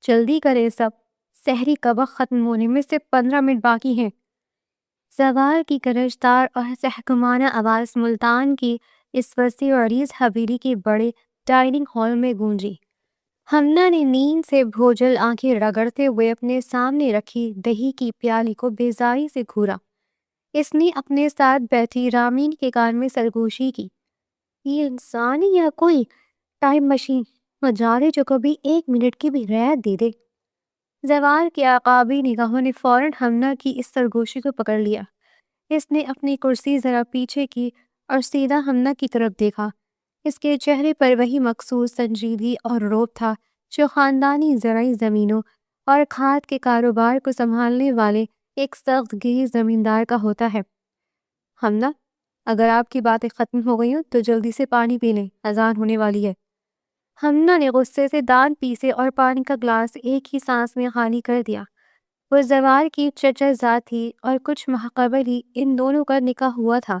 جلدی کریں سب، سحری کا وقت ختم ہونے میں صرف 15 منٹ باقی ہیں۔ زوال کی گرجدار اور تحکمانہ آواز ملتان کی اس وسیع و عریض حویلی کے بڑے ڈائننگ ہال میں گونجی۔ ہمنا نے نیند سے بھوجل آنکھیں رگڑتے ہوئے اپنے سامنے رکھی دہی کی پیالی کو بیزاری سے گھورا۔ اس نے اپنے ساتھ بیٹھی رامین کے کان میں سرگوشی کی۔ یہ انسان ہے یا کوئی ٹائم مشین؟ مجالے جو کبھی 1 منٹ کی بھی رعایت دے دے۔ زوال کے عقابی نگاہوں نے فوراً ہمنا کی اس سرگوشی کو پکڑ لیا۔ اس نے اپنی کرسی ذرا پیچھے کی اور سیدھا ہمنا کی طرف دیکھا۔ اس کے چہرے پر وہی مخصوص سنجیدگی اور رعب تھا جو خاندانی زرعی زمینوں اور کھاد کے کاروبار کو سنبھالنے والے ایک سخت گیر زمیندار کا ہوتا ہے۔ ہمنا، اگر آپ کی باتیں ختم ہو گئی ہوں تو جلدی سے پانی پی لیں، اذان ہونے والی ہے۔ ہمنا نے غصے سے دانت پیسے اور پانی کا گلاس ایک ہی سانس میں خالی کر دیا۔ وہ زوال کی چچا زاد تھی اور کچھ ماہ قبل ہی ان دونوں کا نکاح ہوا تھا۔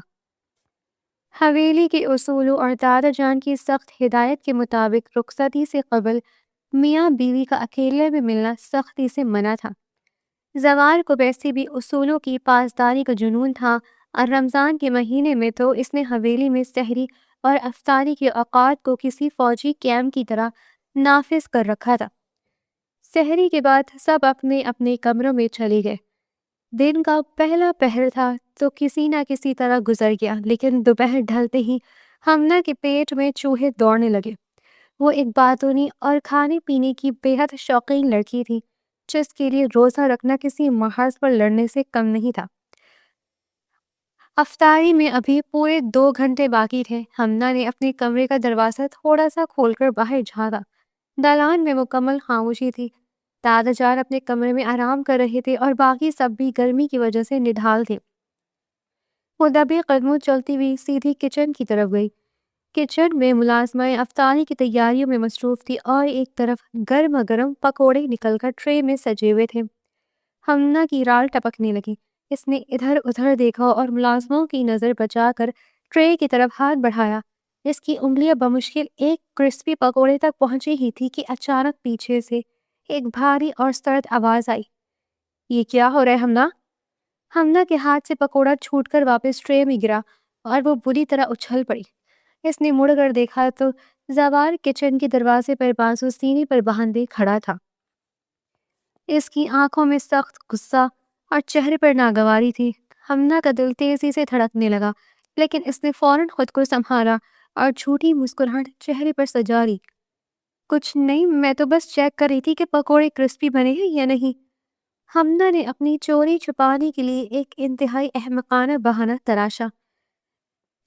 حویلی کے اصولوں اور دادا جان کی سخت ہدایت کے مطابق رخصتی سے قبل میاں بیوی کا اکیلے میں ملنا سختی سے منع تھا۔ زوال کو ویسے بھی اصولوں کی پاسداری کا جنون تھا اور رمضان کے مہینے میں تو اس نے حویلی میں سحری اور افطاری کے اوقات کو کسی فوجی کیمپ کی طرح نافذ کر رکھا تھا۔ سحری کے بعد سب اپنے اپنے کمروں میں چلے گئے۔ دن کا پہلا پہر تھا تو کسی نہ کسی طرح گزر گیا، لیکن دوپہر ڈھلتے ہی ہمنا کے پیٹ میں چوہے دوڑنے لگے۔ وہ ایک باتونی اور کھانے پینے کی بے حد شوقین لڑکی تھی جس کے لیے روزہ رکھنا کسی محاذ پر لڑنے سے کم نہیں تھا۔ افطاری میں ابھی پورے 2 گھنٹے باقی تھے۔ ہمنا نے اپنے کمرے کا دروازہ تھوڑا سا کھول کر باہر جھانکا۔ دالان میں مکمل خاموشی تھی۔ دادا جان اپنے کمرے میں آرام کر رہے تھے اور باقی سب بھی گرمی کی وجہ سے نڈھال تھے۔ وہ دبے قدموں چلتی ہوئی سیدھی کچن کی طرف گئی۔ کچن میں ملازمہ افطاری کی تیاریوں میں مصروف تھی اور ایک طرف گرما گرم پکوڑے نکل کر ٹرے میں سجے ہوئے تھے۔ ہمنا کی رال ٹپکنے لگی۔ اس نے ادھر ادھر دیکھا اور ملازموں کی نظر بچا کر ٹرے کی طرف ہاتھ بڑھایا۔ اس کی انگلیاں بمشکل ایک کرسپی پکوڑے تک پہنچی ہی تھی کہ اچانک پیچھے سے ایک بھاری اور سرد آواز آئی۔ یہ کیا ہو رہا ہے ہمنا؟ ہمنا کے ہاتھ سے پکوڑا چھوٹ کر واپس ٹرے میں گرا اور وہ بری طرح اچھل پڑی۔ اس نے مڑ کر دیکھا تو زوال کچن کے دروازے پر بازو سینے پر باندھے کھڑا تھا۔ اس کی آنکھوں میں سخت غصہ اور چہرے پر ناگواری تھی۔ ہمنا کا دل تیزی سے دھڑکنے لگا، لیکن اس نے فوراً خود کو سنبھالا اور چھوٹی مسکراہٹ چہرے پر سجا لی۔ کچھ نہیں، میں تو بس چیک کر رہی تھی کہ پکوڑے کرسپی بنے ہیں یا نہیں۔ ہمنا نے اپنی چوری چھپانے کے لیے ایک انتہائی احمقانہ بہانہ تراشا۔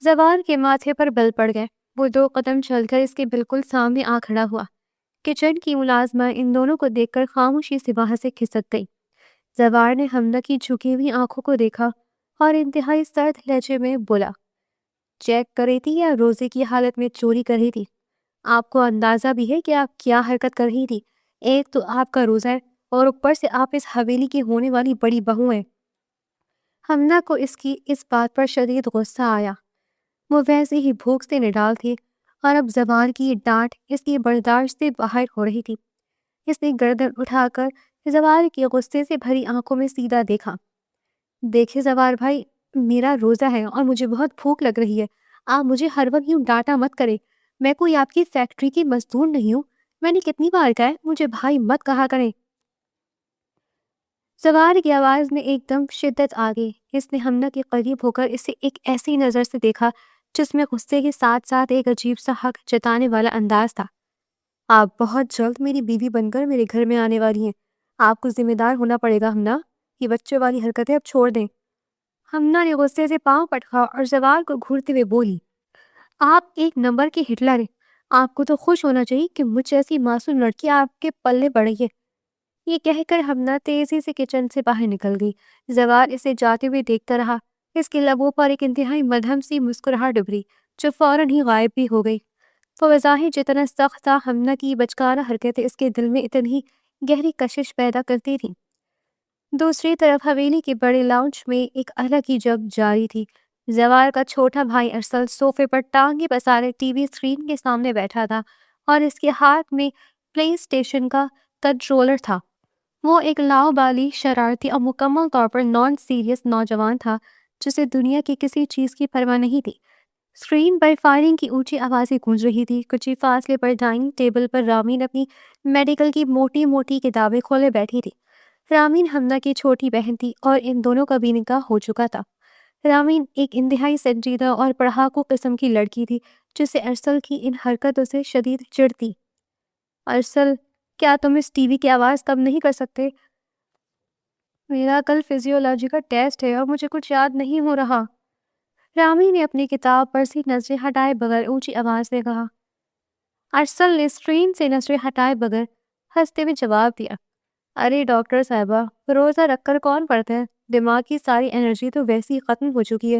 زوال کے ماتھے پر بل پڑ گئے۔ وہ 2 قدم چل کر اس کے بالکل سامنے آ کھڑا ہوا۔ کچن کی ملازمہ ان دونوں کو دیکھ کر خاموشی سے وہاں سے کھسک گئی۔ زوال نے ہمنا کی جھکی ہوئی آنکھوں کو دیکھا اور انتہائی سرد لہجے میں بولا، چیک کر رہی تھی یا روزے کی حالت میں چوری کر رہی تھی؟ آپ کو اندازہ بھی ہے کہ آپ کیا حرکت کر رہی تھی؟ ایک تو آپ کا روزہ ہے اور اوپر سے آپ اس حویلی کی ہونے والی بڑی بہو ہیں۔ ہمنا کو اس کی اس بات پر شدید غصہ آیا۔ وہ ویسے ہی بھوک سے نڈال تھی اور اب زوال کی یہ ڈانٹ اس کی برداشت سے باہر ہو رہی تھی۔ اس نے گردن اٹھا کر زوال کے غصے سے بھری آنکھوں میں سیدھا دیکھا۔ دیکھیں زوال بھائی، میرا روزہ ہے اور مجھے بہت بھوک لگ رہی ہے۔ آپ مجھے ہر وقت یوں ڈانٹا مت کریں۔ میں کوئی آپ کی فیکٹری کی مزدور نہیں ہوں۔ میں نے کتنی بار کہا ہے مجھے بھائی مت کہا کریں۔ زوال کی آواز میں ایک دم شدت آ گئی۔ اس نے ہمنا کے قریب ہو کر اسے ایک ایسی نظر سے دیکھا جس میں غصے کے ساتھ ساتھ ایک عجیب سا حق جتانے والا انداز تھا۔ آپ بہت جلد میری بیوی بن کر میرے گھر میں آنے والی ہیں۔ آپ کو ذمہ دار ہونا پڑے گا ہمنا۔ یہ بچوں والی حرکتیں اب چھوڑ دیں۔ ہمنا نے غصے سے پاؤں پٹکا اور زوال کو گھورتے ہوئے بولی، آپ ایک نمبر کے ہٹلر ہیں۔ آپ کو تو خوش ہونا چاہیے کہ مجھ جیسی معصوم لڑکی آپ کے پلے پڑ گئی ہے۔ یہ کہہ کر ہمنا تیزی سے کچن سے باہر نکل گئی۔ زوال اسے جاتے ہوئے دیکھتا رہا۔ اس کے لبوں پر ایک انتہائی مدھم سی مسکراہٹ ابھری جو فوراً ہی غائب بھی ہو گئی۔ وہ بظاہر جتنا سخت تھا، ہمنا کی بچکانہ حرکتیں اس کے دل میں اتنی گہری کشش پیدا کرتی تھیں۔ دوسری طرف حویلی کے بڑے لاؤنج میں ایک الگ ہی جنگ جاری تھی۔ زوال کا چھوٹا بھائی ارسل صوفے پر ٹانگیں پسارے ٹی وی اسکرین کے سامنے بیٹھا تھا اور اس کے ہاتھ میں پلے اسٹیشن کا کنٹرولر تھا۔ وہ ایک لاؤبالی، شرارتی اور مکمل طور پر نان سیریس نوجوان تھا جسے دنیا کی کسی چیز کی پرواہ نہیں تھی۔ اسکرین پر فائرنگ کی اونچی آوازیں گونج رہی تھی۔ کچھ ہی فاصلے پر ڈائننگ ٹیبل پر رامین اپنی میڈیکل کی موٹی موٹی کتابیں کھولے بیٹھی تھی۔ رامین حمنا کی چھوٹی بہن تھی اور ان دونوں کا بھی نکاح ہو چکا تھا۔ رامین ایک انتہائی سنجیدہ اور پڑھاکو قسم کی لڑکی تھی جسے ارسل کی ان حرکتوں سے شدید چڑ تھی۔ ارسل، کیا تم اس ٹی وی کی آواز کم نہیں کر سکتے؟ میرا کل فزیولوجی کا ٹیسٹ ہے اور مجھے کچھ یاد نہیں ہو رہا۔ رامین نے اپنی کتاب پر سے نظریں ہٹائے بغیر اونچی آواز سے کہا۔ ارسل نے اسکرین سے نظریں ہٹائے بغیر ہنستے میں جواب دیا، ارے ڈاکٹر صاحبہ، روزہ رکھ کر کون پڑھتا ہے؟ دماغ کی ساری انرجی تو ویسی ہی ختم ہو چکی ہے۔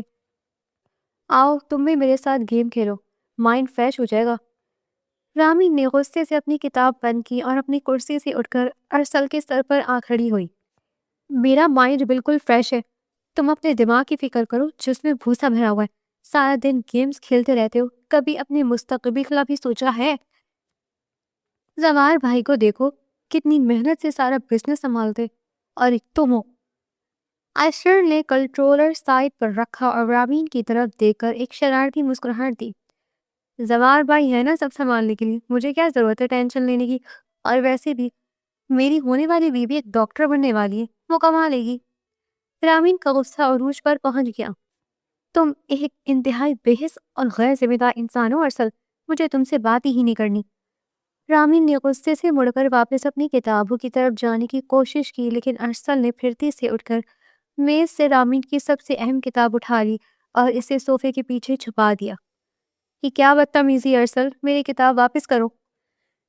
آؤ تم بھی میرے ساتھ گیم کھیلو، مائنڈ فریش ہو جائے گا۔ رامین نے غصے سے اپنی کتاب بند کی اور اپنی کرسی سے اٹھ کر ارسل کے سر پر آ کھڑی ہوئی۔ میرا مائنڈ بالکل فریش ہے، تم اپنے دماغ کی فکر کرو جس میں بھوسا بھرا ہوا ہے۔ سارا دن گیمز کھیلتے رہتے ہو، کبھی اپنے مستقبل کا بھی سوچا ہے؟ زوار بھائی کو دیکھو، کتنی محنت سے سارا بزنس سنبھالتے، اور ایک تم ہو۔ اشر نے کنٹرولر سائڈ پر رکھا اور رامین کی طرف دیکھ کر ایک شرارتی مسکراہٹ دی۔ زوار بھائی ہے نا سب سنبھالنے کے لیے، مجھے کیا ضرورت ہے ٹینشن لینے کی؟ اور ویسے بھی میری ہونے والی بیوی ایک ڈاکٹر بننے والی ہے، وہ کما لے گی۔ رامین کا غصہ عروج پر پہنچ گیا۔ تم ایک انتہائی بے حس اور غیر ذمہ دار انسان ہو ارسل، مجھے تم سے بات ہی نہیں کرنی۔ رامین نے غصے سے مڑ کر واپس اپنی کتابوں کی طرف جانے کی کوشش کی، لیکن ارسل نے پھرتی سے اٹھ کر میز سے رامین کی سب سے اہم کتاب اٹھا لی اور اسے صوفے کے پیچھے چھپا دیا۔ یہ کیا بدتمیزی ارسل، میری کتاب واپس کرو۔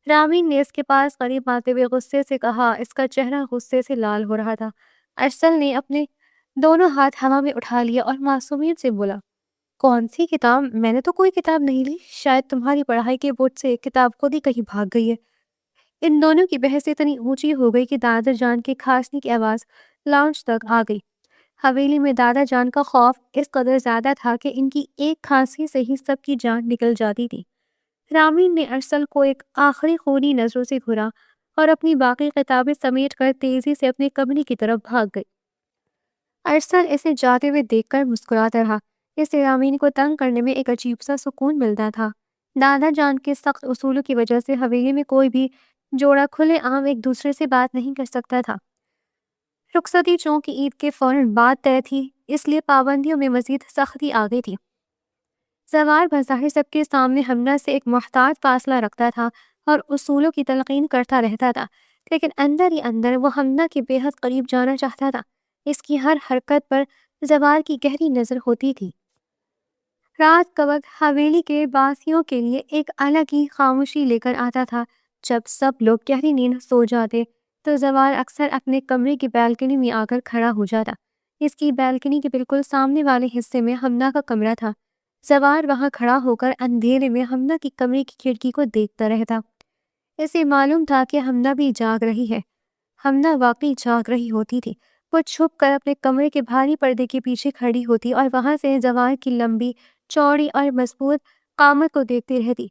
رامین نے اس کے پاس قریب آتے ہوئے غصے سے کہا، اس کا چہرہ غصے سے لال ہو رہا تھا۔ ارسل نے اپنے دونوں ہاتھ ہوا میں اٹھا لیا اور معصومیت سے بولا، کون سی کتاب؟ میں نے تو کوئی کتاب نہیں لی، شاید تمہاری پڑھائی کے بوجھ سے کتاب خود ہی کہیں بھاگ گئی ہے۔ ان دونوں کی بحث اتنی اونچی ہو گئی کہ دادا جان کے کھانسنے کی آواز لاؤنج تک آ گئی۔ حویلی میں دادا جان کا خوف اس قدر زیادہ تھا کہ ان کی ایک کھانسی سے ہی سب کی جان نکل جاتی تھی۔ رامین نے ارسل کو ایک آخری خونی نظروں سے گھورا اور اپنی باقی کتابیں سمیٹ کر تیزی سے اپنے کمرے کی طرف بھاگ گئی۔ ارسل اسے جاتے ہوئے دیکھ کر مسکراتا رہا۔ اسے رامین کو تنگ کرنے میں ایک عجیب سا سکون ملتا تھا۔ دادا جان کے سخت اصولوں کی وجہ سے حویلی میں کوئی بھی جوڑا کھلے عام ایک دوسرے سے بات نہیں کر سکتا تھا۔ رخصتی چونکہ عید کے فوراً بعد طے تھی، اس لیے پابندیوں میں مزید سختی آ گئی تھی۔ زوار بظاہر سب کے سامنے ہمنا سے ایک محتاط فاصلہ رکھتا تھا اور اصولوں کی تلقین کرتا رہتا تھا، لیکن اندر ہی اندر وہ ہمنا کے بے حد قریب جانا چاہتا تھا۔ اس کی ہر حرکت پر زوار کی گہری نظر ہوتی تھی۔ رات کا وقت حویلی کے باسیوں کے لیے ایک الگ ہی خاموشی لے کر آتا تھا۔ جب سب لوگ گہری نیند سو جاتے تو زوار اکثر اپنے کمرے کی بالکنی میں آ کر کھڑا ہو جاتا۔ اس کی بالکنی کے بالکل سامنے والے حصے میں ہمنا کا کمرہ تھا۔ زوار وہاں کھڑا ہو کر اندھیرے میں ہمنا کی کمرے کی کھڑکی کو دیکھتا رہتا۔ اسے معلوم تھا کہ ہمنا بھی جاگ رہی ہے۔ ہمنا واقعی جاگ رہی ہوتی تھی۔ وہ چھپ کر اپنے کمرے کے بھاری پردے کے پیچھے کھڑی ہوتی اور وہاں سے زوار کی لمبی، چوڑی اور مضبوط قامت کو دیکھتی رہتی۔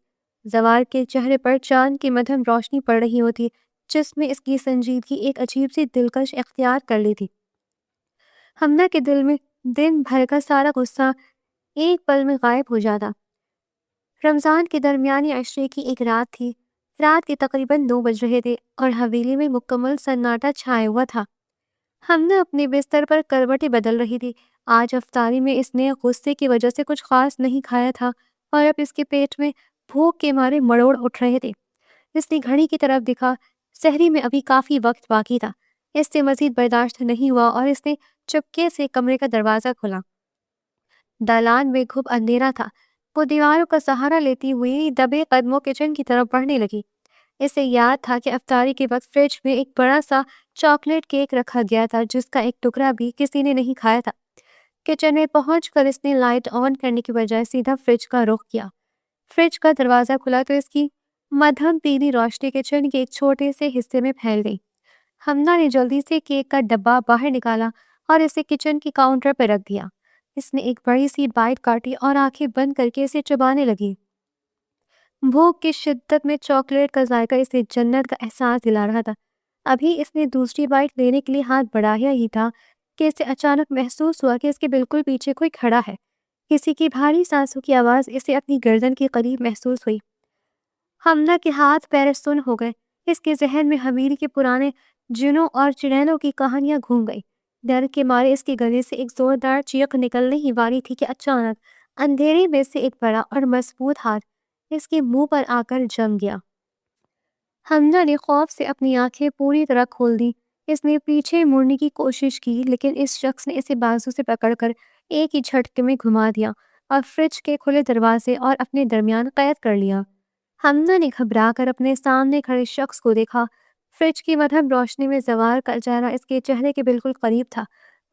زوار کے چہرے پر چاند کی مدھم روشنی پڑ رہی ہوتی، جس میں اس کی سنجیدگی ایک عجیب سی دلکش اختیار کر لی تھی۔ ہمنا کے دل میں دن بھر کا سارا غصہ ایک پل میں غائب ہو جاتا۔ رمضان کے درمیانی عشرے کی ایک رات تھی۔ رات کے تقریباً 2 بج رہے تھے اور حویلی میں مکمل سناٹا چھایا ہوا تھا۔ ہمنا اپنے بستر پر کروٹیں بدل رہی تھی۔ آج افطاری میں اس نے غصے کی وجہ سے کچھ خاص نہیں کھایا تھا اور اب اس کے پیٹ میں بھوک کے مارے مروڑ اٹھ رہے تھے۔ اس نے گھڑی کی طرف دیکھا، سحری میں ابھی کافی وقت باقی تھا۔ اس سے مزید برداشت نہیں ہوا اور اس نے چپکے سے کمرے کا دروازہ کھولا۔ دالان میں گھپ اندھیرا تھا۔ وہ دیواروں کا سہارا لیتی ہوئی دبے قدموں کچن کی طرف بڑھنے لگی۔ اسے یاد تھا کہ افطاری کے وقت فریج میں ایک بڑا سا چاکلیٹ کیک رکھا گیا تھا جس کا ایک ٹکڑا بھی کسی نے نہیں کھایا تھا۔ کچن میں پہنچ کر اس نے لائٹ آن کرنے کی بجائے سیدھا فریج کا رخ کیا۔ فریج کا دروازہ کھلا تو اس کی مدھم پیلی روشنی کچن کے ایک چھوٹے سے حصے میں پھیل گئی۔ ہمنا نے جلدی سے کیک کا ڈبہ باہر نکالا اور اسے کچن کے کاؤنٹر پر رکھ دیا۔ اس نے ایک بڑی سی بائٹ کاٹی اور آنکھیں بند کر کے اسے چبانے لگی۔ بھوک کی شدت میں چاکلیٹ کا ذائقہ اسے جنت کا احساس دلا رہا تھا۔ ابھی اس نے دوسری بائٹ لینے کے لیے ہاتھ بڑھایا ہی تھا کہ اسے اچانک محسوس ہوا کہ اس کے بالکل پیچھے کوئی کھڑا ہے۔ کسی کی بھاری سانسوں کی آواز اسے اپنی گردن کے قریب محسوس ہوئی۔ حمزہ کے ہاتھ پیر سن ہو گئے۔ اس کے ذہن میں حویلی کے پرانے جنوں اور چڑیلوں کی کہانیاں گھوم گئی۔ ڈر کے مارے اس کے گلے سے ایک زوردار چیخ نکلنے ہی والی تھی کہ اچانک اندھیرے میں سے ایک بڑا اور مضبوط ہاتھ اس کے منہ پر آ کر جم گیا۔ حمزہ نے خوف سے اپنی آنکھیں پوری طرح کھول دی۔ اس نے پیچھے مڑنے کی کوشش کی لیکن اس شخص نے اسے بازو سے پکڑ کر ایک ہی جھٹکے میں گھما دیا اور فریج کے کھلے دروازے اور اپنے درمیان قید کر لیا۔ حمزہ نے گھبرا کر اپنے سامنے کھڑے شخص کو دیکھا۔ فریج کی مدھم روشنی میں زوار کا چہرہ اس کے چہرے کے بالکل قریب تھا۔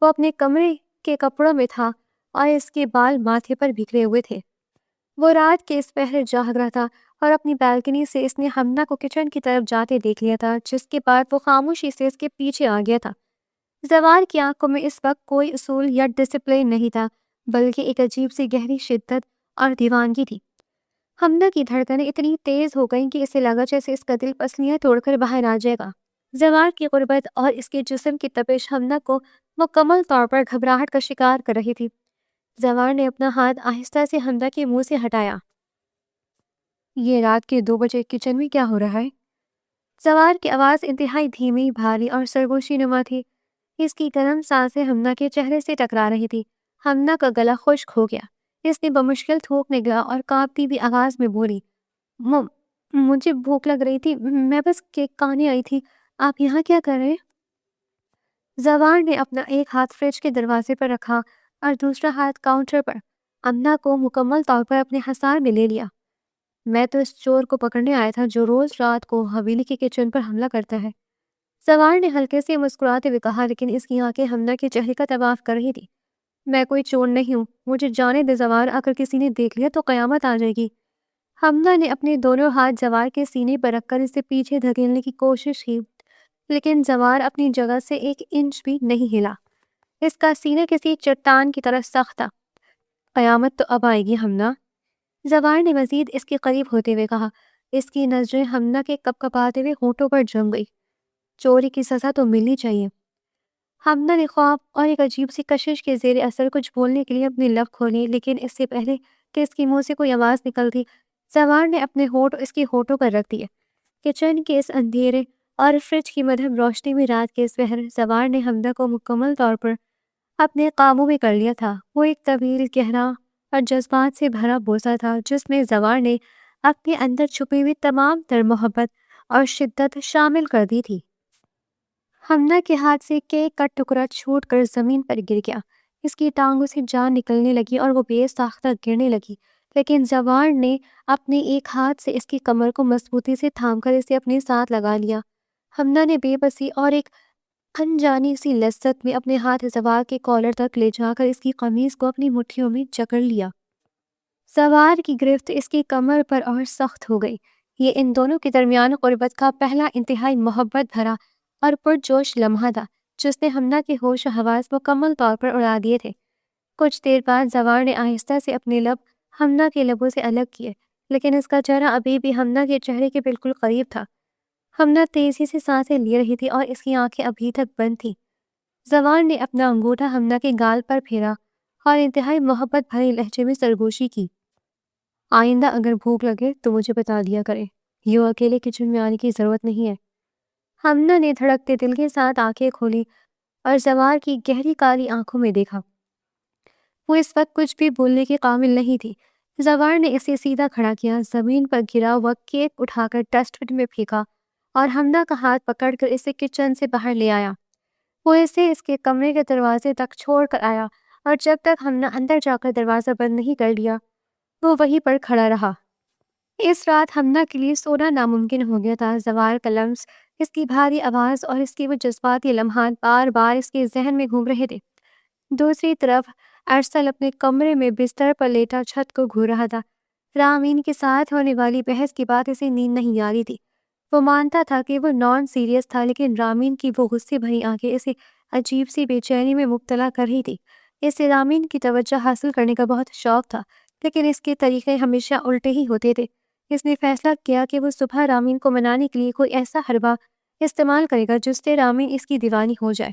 وہ اپنے کمرے کے کپڑوں میں تھا اور اس کے بال ماتھے پر بکھرے ہوئے تھے۔ وہ رات کے اس پہر جاگ رہا تھا اور اپنی بالکنی سے اس نے حمزہ کو کچن کی طرف جاتے دیکھ لیا تھا، جس کے بعد وہ خاموشی سے اس کے پیچھے آ گیا تھا۔ زوار کی آنکھوں میں اس وقت کوئی اصول یا ڈسپلن نہیں تھا، بلکہ ایک عجیب سی گہری شدت اور دیوانگی تھی۔ حمزہ کی دھڑکنیں اتنی تیز ہو گئیں کہ اسے لگا جیسے اس کا دل پسلیاں توڑ کر باہر آ جائے گا۔ زوار کی غربت اور اس کے جسم کی تپش حمزہ کو مکمل طور پر گھبراہٹ کا شکار کر رہی تھی۔ زوار نے اپنا ہاتھ آہستہ سے حمزہ کے منہ سے ہٹایا۔ یہ رات کے 2 بجے کچن میں کیا ہو رہا ہے؟ زوار کی آواز انتہائی دھیمی، بھاری اور سرگوشی نما تھی۔ اس کی گرم سانسیں حمزہ کے چہرے سے ٹکرا رہی تھی۔ حمزہ کا گلا خشک ہو گیا۔ اس نے بمشکل تھوک نکلا اور کانپتی ہوئی آواز میں بولی، مجھے بھوک لگ رہی تھی، میں بس کیک کھانے آئی تھی، آپ یہاں کیا کر رہے؟ زوار نے اپنا ایک ہاتھ فریج کے دروازے پر رکھا اور دوسرا ہاتھ کاؤنٹر پر۔ حمزہ کو مکمل طور پر اپنے حصار میں لے لیا۔ میں تو اس چور کو پکڑنے آیا تھا جو روز رات کو حویلی کے کچن پر حملہ کرتا ہے۔ زوار نے ہلکے سے مسکراتے ہوئے کہا، لیکن اس کی آنکھیں حمزہ کے چہرے کا طواف کر رہی تھی۔ میں کوئی چور نہیں ہوں، مجھے جانے دے زوار، اگر کسی نے دیکھ لیا تو قیامت آ جائے گی۔ حمزہ نے اپنے دونوں ہاتھ زوار کے سینے پر رکھ کر اسے پیچھے دھکیلنے کی کوشش کی، لیکن زوار اپنی جگہ سے 1 انچ بھی نہیں ہلا۔ اس کا سینہ کسی چٹان کی طرح سخت تھا۔ قیامت تو اب آئے گی حمزہ، زوار نے مزید اس کے قریب ہوتے ہوئے کہا۔ اس کی نظریں حمزہ کے کپکپاتے ہوئے ہونٹوں پر جم گئی۔ چوری کی سزا تو ملنی چاہیے۔ حمزہ نے خواب اور ایک عجیب سی کشش کے زیر اثر کچھ بولنے کے لیے اپنے لب کھولے، لیکن اس سے پہلے کہ اس کے منہ سے کوئی آواز نکلتی، زوار نے اپنے ہونٹ اس کے ہونٹوں پر رکھ دیے۔ کچن کے اس اندھیرے اور فریج کی مدھم روشنی میں رات کے اس پہر، زوار نے حمزہ کو مکمل طور پر اپنے قابو میں کر لیا تھا۔ وہ ایک طویل، گہرا اور جذبات سے بھرا بوسہ تھا، جس میں زوار نے اپنے اندر چھپی ہوئی تمام تر محبت اور شدت شامل کر دی تھی۔ حمزہ کے ہاتھ سے کیک کا ٹکڑا چھوٹ کر زمین پر گر گیا۔ اس کی ٹانگوں سے جان نکلنے لگی اور وہ بے ساختہ گرنے لگی، لیکن زوار نے اپنے ایک ہاتھ سے اس کی کمر کو مضبوطی سے تھام کر اسے اپنے ساتھ لگا لیا۔ حمزہ نے بے بسی اور ایک انجانی سی لذت میں اپنے ہاتھ زوار کے کالر تک لے جا کر اس کی قمیض کو اپنی مٹھیوں میں جکڑ لیا۔ زوار کی گرفت اس کی کمر پر اور سخت ہو گئی۔ یہ ان دونوں کے درمیان قربت کا پہلا انتہائی محبت بھرا اور پرجوش لمحہ تھا، جس نے حمزہ کے ہوش و حواس مکمل طور پر اڑا دیے تھے۔ کچھ دیر بعد زوار نے آہستہ سے اپنے لب حمزہ کے لبوں سے الگ کیے، لیکن اس کا چہرہ ابھی بھی حمزہ کے چہرے کے بالکل قریب تھا۔ حمزہ تیزی سے سانسیں لے رہی تھی اور اس کی آنکھیں ابھی تک بند تھیں۔ زوار نے اپنا انگوٹھا حمزہ کے گال پر پھیرا اور انتہائی محبت بھرے لہجے میں سرگوشی کی۔ آئندہ اگر بھوک لگے تو مجھے بتا دیا کرے، یوں اکیلے کچن میں آنے کی ضرورت نہیں ہے۔ حمزہ نے دھڑکتے دل کے ساتھ آنکھیں کھولی اور زوار کی گہری کالی آنکھوں میں دیکھا۔ وہ اس وقت کچھ بھی بولنے کے قابل نہیں تھی۔ زوار نے اسے سیدھا کھڑا کیا، زمین پر گرا ہوا کیک اٹھا کر ڈسٹ بن میں پھینکا اور حمزہ کا ہاتھ پکڑ کر اسے کچن سے باہر لے آیا۔ وہ اسے اس کے کمرے کے دروازے تک چھوڑ کر آیا اور جب تک حمزہ اندر جا کر دروازہ بند نہیں کر لیا، وہ وہیں پر کھڑا رہا۔ اس رات حمزہ کے لیے سونا ناممکن ہو گیا تھا۔ زوار کا لمس، اس کی بھاری آواز اور اس کے وہ جذباتی لمحات بار بار اس کے ذہن میں گھوم رہے تھے۔ دوسری طرف ارسل اپنے کمرے میں بستر پر لیٹا چھت کو گھور رہا تھا۔ رامین کے ساتھ ہونے والی بحث کی بات اسے نیند نہیں آ رہی تھی۔ وہ مانتا تھا کہ وہ نان سیریس تھا، لیکن رامین کی وہ غصے بھری آنکھیں اسے عجیب سی بے چینی میں مبتلا کر رہی تھی۔ اسے رامین کی توجہ حاصل کرنے کا بہت شوق تھا، لیکن اس کے طریقے ہمیشہ الٹے ہی ہوتے تھے۔ اس نے فیصلہ کیا کہ وہ صبح رامین کو منانے کے لیے کوئی ایسا حربہ استعمال کرے گا جس سے رامین اس کی دیوانی ہو جائے۔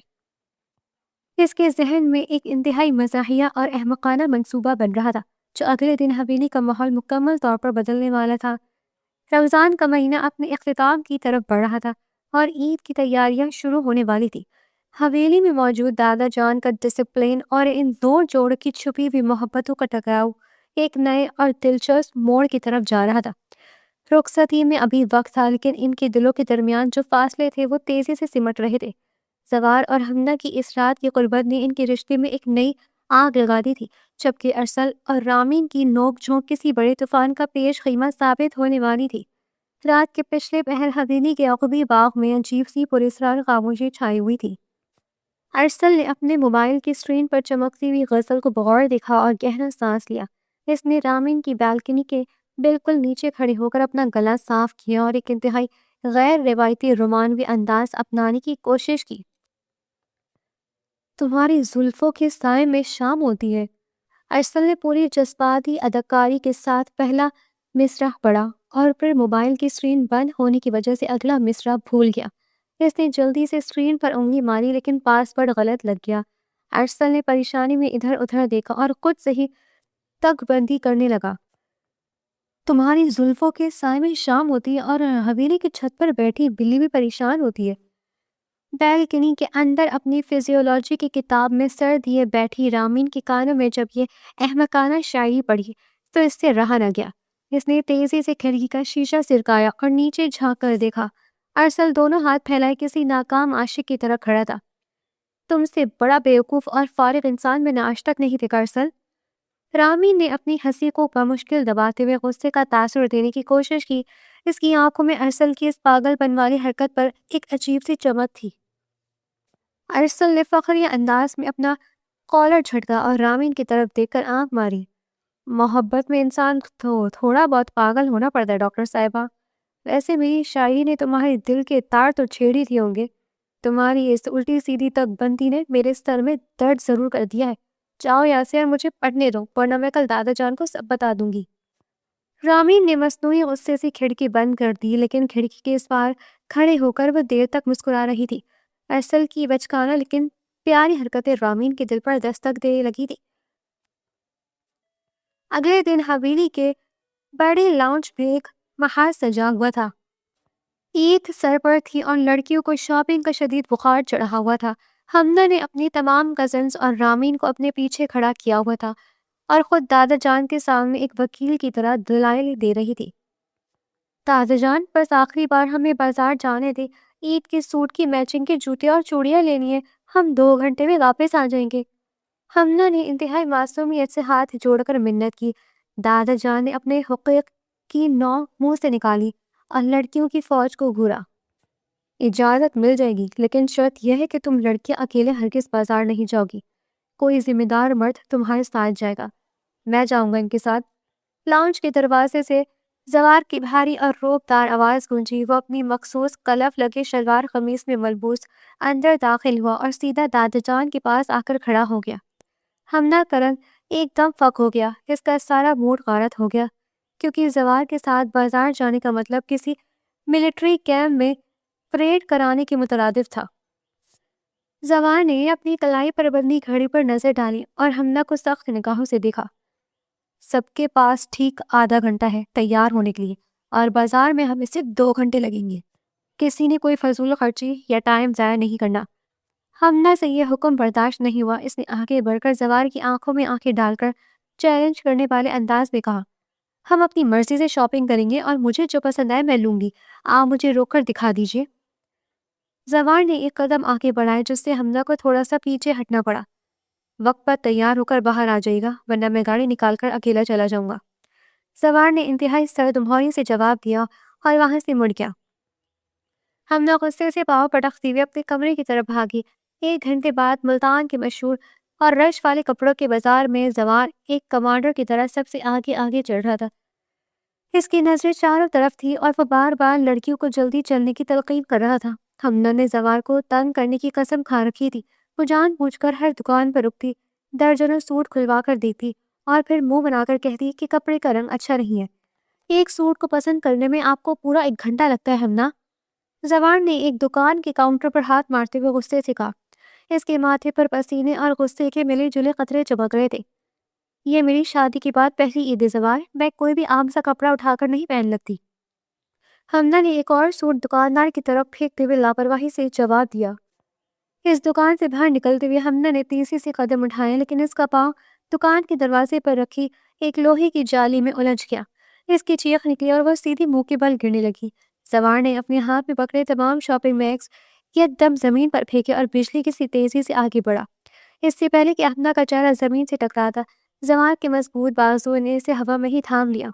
اس کے ذہن میں ایک انتہائی مزاحیہ اور احمقانہ منصوبہ بن رہا تھا جو اگلے دن حویلی کا ماحول مکمل طور پر بدلنے والا تھا۔ رمضان کا مہینہ اپنے اختتام کی طرف بڑھ رہا تھا اور عید کی تیاریاں شروع ہونے والی تھی۔ حویلی میں موجود دادا جان کا ڈسپلن اور ان دو جوڑوں کی چھپی ہوئی محبتوں کا ٹکراؤ ایک نئے اور دلچسپ موڑ کی طرف جا رہا تھا۔ رخصتی میں ابھی وقت تھا لیکن ان کے دلوں کے درمیان جو فاصلے تھے وہ تیزی سے سمٹ رہے تھے۔ زوار اور حمنہ کی اس رات کی قربت نے ان کے رشتے میں ایک نئی آگ لگا دی تھی، جبکہ ارسل اور رامین کی نوک جھونک کسی بڑے طوفان کا پیش خیمہ ثابت ہونے والی تھی۔ رات کے پچھلے پہر حویلی کے عقبی باغ میں عجیب سی پراسرار خاموشی چھائی ہوئی تھی۔ ارسل نے اپنے موبائل کی اسکرین پر چمکتی ہوئی غزل کو بغور دیکھا اور گہرا سانس لیا۔ اس نے رامین کی بالکنی کے بالکل نیچے کھڑے ہو کر اپنا گلا صاف کیا اور ایک انتہائی غیر روایتی رومانوی انداز اپنانے کی کوشش کی۔ تمہاری زلفوں کے سائے میں شام ہوتی ہے۔ ارسل نے پوری جذباتی اداکاری کے ساتھ پہلا مصرع پڑھا اور پھر موبائل کی اسکرین بند ہونے کی وجہ سے اگلا مصرع بھول گیا۔ اس نے جلدی سے اسکرین پر انگلی ماری لیکن پاسورڈ غلط لگ گیا۔ ارسل نے پریشانی میں ادھر ادھر دیکھا اور خود سے ہی تک بندی کرنے لگا۔ تمہاری زلفوں کے سائے میں شام ہوتی ہے اور حویلی کی چھت پر بیٹھی بلی بھی پریشان ہوتی ہے۔ بیلکنی کے اندر اپنی فزیولوجی کی کتاب میں سر دیے بیٹھی رامین کے کانوں میں جب یہ احمقانہ شاعری پڑھی تو اس سے رہا نہ گیا۔ اس نے تیزی سے کھڑکی کا شیشہ سرکایا اور نیچے جھانک کر دیکھا۔ ارسل دونوں ہاتھ پھیلائے کسی ناکام عاشق کی طرح کھڑا تھا۔ تم سے بڑا بیوقوف اور فارغ انسان میں نے آج تک نہیں دیکھا ارسل۔ رامین نے اپنی ہنسی کو بمشکل دباتے ہوئے غصے کا تاثر دینے کی کوشش کی۔ اس کی آنکھوں میں ارسل کی اس پاگل پن والی حرکت پر ایک عجیب سی چمک تھی۔ ارسل نے فخریہ انداز میں اپنا کالر جھٹکا اور رامین کی طرف دیکھ کر آنکھ ماری۔ محبت میں انسان تھوڑا بہت پاگل ہونا پڑتا ہے ڈاکٹر صاحبہ۔ ویسے میری شاعری نے تمہارے دل کے تار تو چھیڑ ہی دیے ہوں گے۔ تمہاری اس الٹی سیدھی تک بندی نے میرے سر میں درد ضرور کر دیا ہے۔ جاؤ یہاں سے اور مجھے پڑھنے دو ورنہ میں کل دادا جان کو سب بتا دوں گی۔ رامین نے مصنوعی غصے سے کھڑکی بند کر دی لیکن کھڑکی کے اس پار کھڑے ہو کر وہ دیر تک مسکرا رہی تھی۔ ارسل کی بچکانہ لیکن پیاری حرکتیں رامین کے دل پر دستک دے لگی تھی۔ اگلے دن حویلی کے بڑے لاؤنج میں ایک محاذ سجا ہوا تھا۔ عید سر پر تھی اور لڑکیوں کو شاپنگ کا شدید بخار چڑھا ہوا تھا۔ حمدہ نے اپنی تمام کزنز اور رامین کو اپنے پیچھے کھڑا کیا ہوا تھا اور خود دادا جان کے سامنے ایک وکیل کی طرح دلائل دے رہی تھی۔ دادا جان بس آخری بار ہمیں بازار جانے دے، عید کے سوٹ کی میچنگ کے جوتے اور چوڑیاں لینی ہے، ہم 2 گھنٹے میں واپس آ جائیں گے۔ حمدہ نے انتہائی معصومیت سے ہاتھ جوڑ کر منت کی۔ دادا جان نے اپنے حقوق کی نو منہ سے نکالی اور لڑکیوں کی فوج کو گھورا۔ اجازت مل جائے گی لیکن شرط یہ ہے کہ تم لڑکیاں اکیلے ہرگز بازار نہیں جاؤ گی، کوئی ذمہ دار مرد تمہارے ساتھ جائے گا۔ میں جاؤں گا ان کے ساتھ۔ لاؤنج کے دروازے سے زوار کی بھاری اور روبدار آواز گونجی۔ وہ اپنی مخصوص کلف لگے شلوار قمیص میں ملبوس اندر داخل ہوا اور سیدھا دادا جان کے پاس آ کر کھڑا ہو گیا۔ حمدہ کرن ایک دم فک ہو گیا۔ اس کا سارا موڈ غارت ہو گیا کیونکہ زوار کے ساتھ بازار جانے کا مطلب کسی ملٹری کیمپ میں پریڈ کرانے کے مترادف تھا۔ زوار نے اپنی کلائی پر بندی گھڑی پر نظر ڈالی اور حمدہ کو سخت نگاہوں سے دیکھا۔ سب کے پاس ٹھیک آدھا گھنٹہ ہے تیار ہونے کے لیے اور بازار میں ہمیں صرف 2 گھنٹے لگیں گے۔ کسی نے کوئی فضول خرچی یا ٹائم ضائع نہیں کرنا۔ حمدہ سے یہ حکم برداشت نہیں ہوا۔ اس نے آگے بڑھ کر زوار کی آنکھوں میں آنکھیں ڈال کر چیلنج کرنے والے انداز میں کہا، ہم اپنی مرضی سے شاپنگ کریں گے اور مجھے جو پسند آئے میں لوں گی، آپ مجھے روک کر دکھا دیجیے۔ زوار نے ایک قدم آگے بڑھائے جس سے حمدہ کو تھوڑا سا پیچھے ہٹنا پڑا۔ وقت پر تیار ہو کر باہر آ جائے گا ورنہ میں گاڑی نکال کر اکیلا چلا جاؤں گا۔ زوار نے انتہائی سرد مہوری سے جواب دیا اور وہاں سے مڑ گیا۔ حمدہ غصے سے پاؤں پٹکتے ہوئے اپنے کمرے کی طرف بھاگی۔ 1 گھنٹے بعد ملتان کے مشہور اور رش والے کپڑوں کے بازار میں زوار ایک کمانڈر کی طرح سب سے آگے آگے چڑھ رہا تھا۔ اس کی نظریں چاروں طرف تھی اور وہ بار بار لڑکیوں کو جلدی چلنے کی تلقین کر رہا تھا۔ حمدہ نے زوار کو تنگ کرنے کی قسم کھا رکھی تھی۔ وہ جان بوجھ کر ہر دکان پر رکتی، درجنوں سوٹ کھلوا کر دیتی اور پھر منہ بنا کر کہتی کہ کپڑے کا رنگ اچھا نہیں ہے۔ ایک سوٹ کو پسند کرنے میں آپ کو پورا 1 گھنٹہ لگتا ہے حمدہ۔ زوار نے ایک دکان کے کاؤنٹر پر ہاتھ مارتے ہوئے غصے سے کہا۔ اس کے ماتھے پر پسینے اور غصے کے ملے جلے قطرے چمک رہے تھے۔ یہ میری شادی کے بعد پہلی عید ہے زوار، میں کوئی بھی عام سا کپڑا اٹھا کر نہیں پہن لگتی۔ حمدہ نے ایک اور سوٹ دکاندار کی طرف پھینکتے ہوئے لاپرواہی سے جواب دیا۔ اس دکان سے باہر نکلتے ہوئے حمدہ نے تیزی سے قدم اٹھائے، لیکن اس کا پاؤں دکان کے دروازے پر رکھی ایک لوہے کی جالی میں الجھ گیا۔ اس کی چیخ نکلی اور وہ سیدھی منہ کے بل گرنے لگی۔ زوار نے اپنے ہاتھ میں پکڑے تمام شاپنگ بیگز یک دم زمین پر پھینکے اور بجلی کی سی تیزی سے آگے بڑھا۔ اس سے پہلے کہ حمدہ کا چہرہ زمین سے ٹکراتا، زوار کے مضبوط بازوؤں نے اسے ہوا میں ہی تھام لیا۔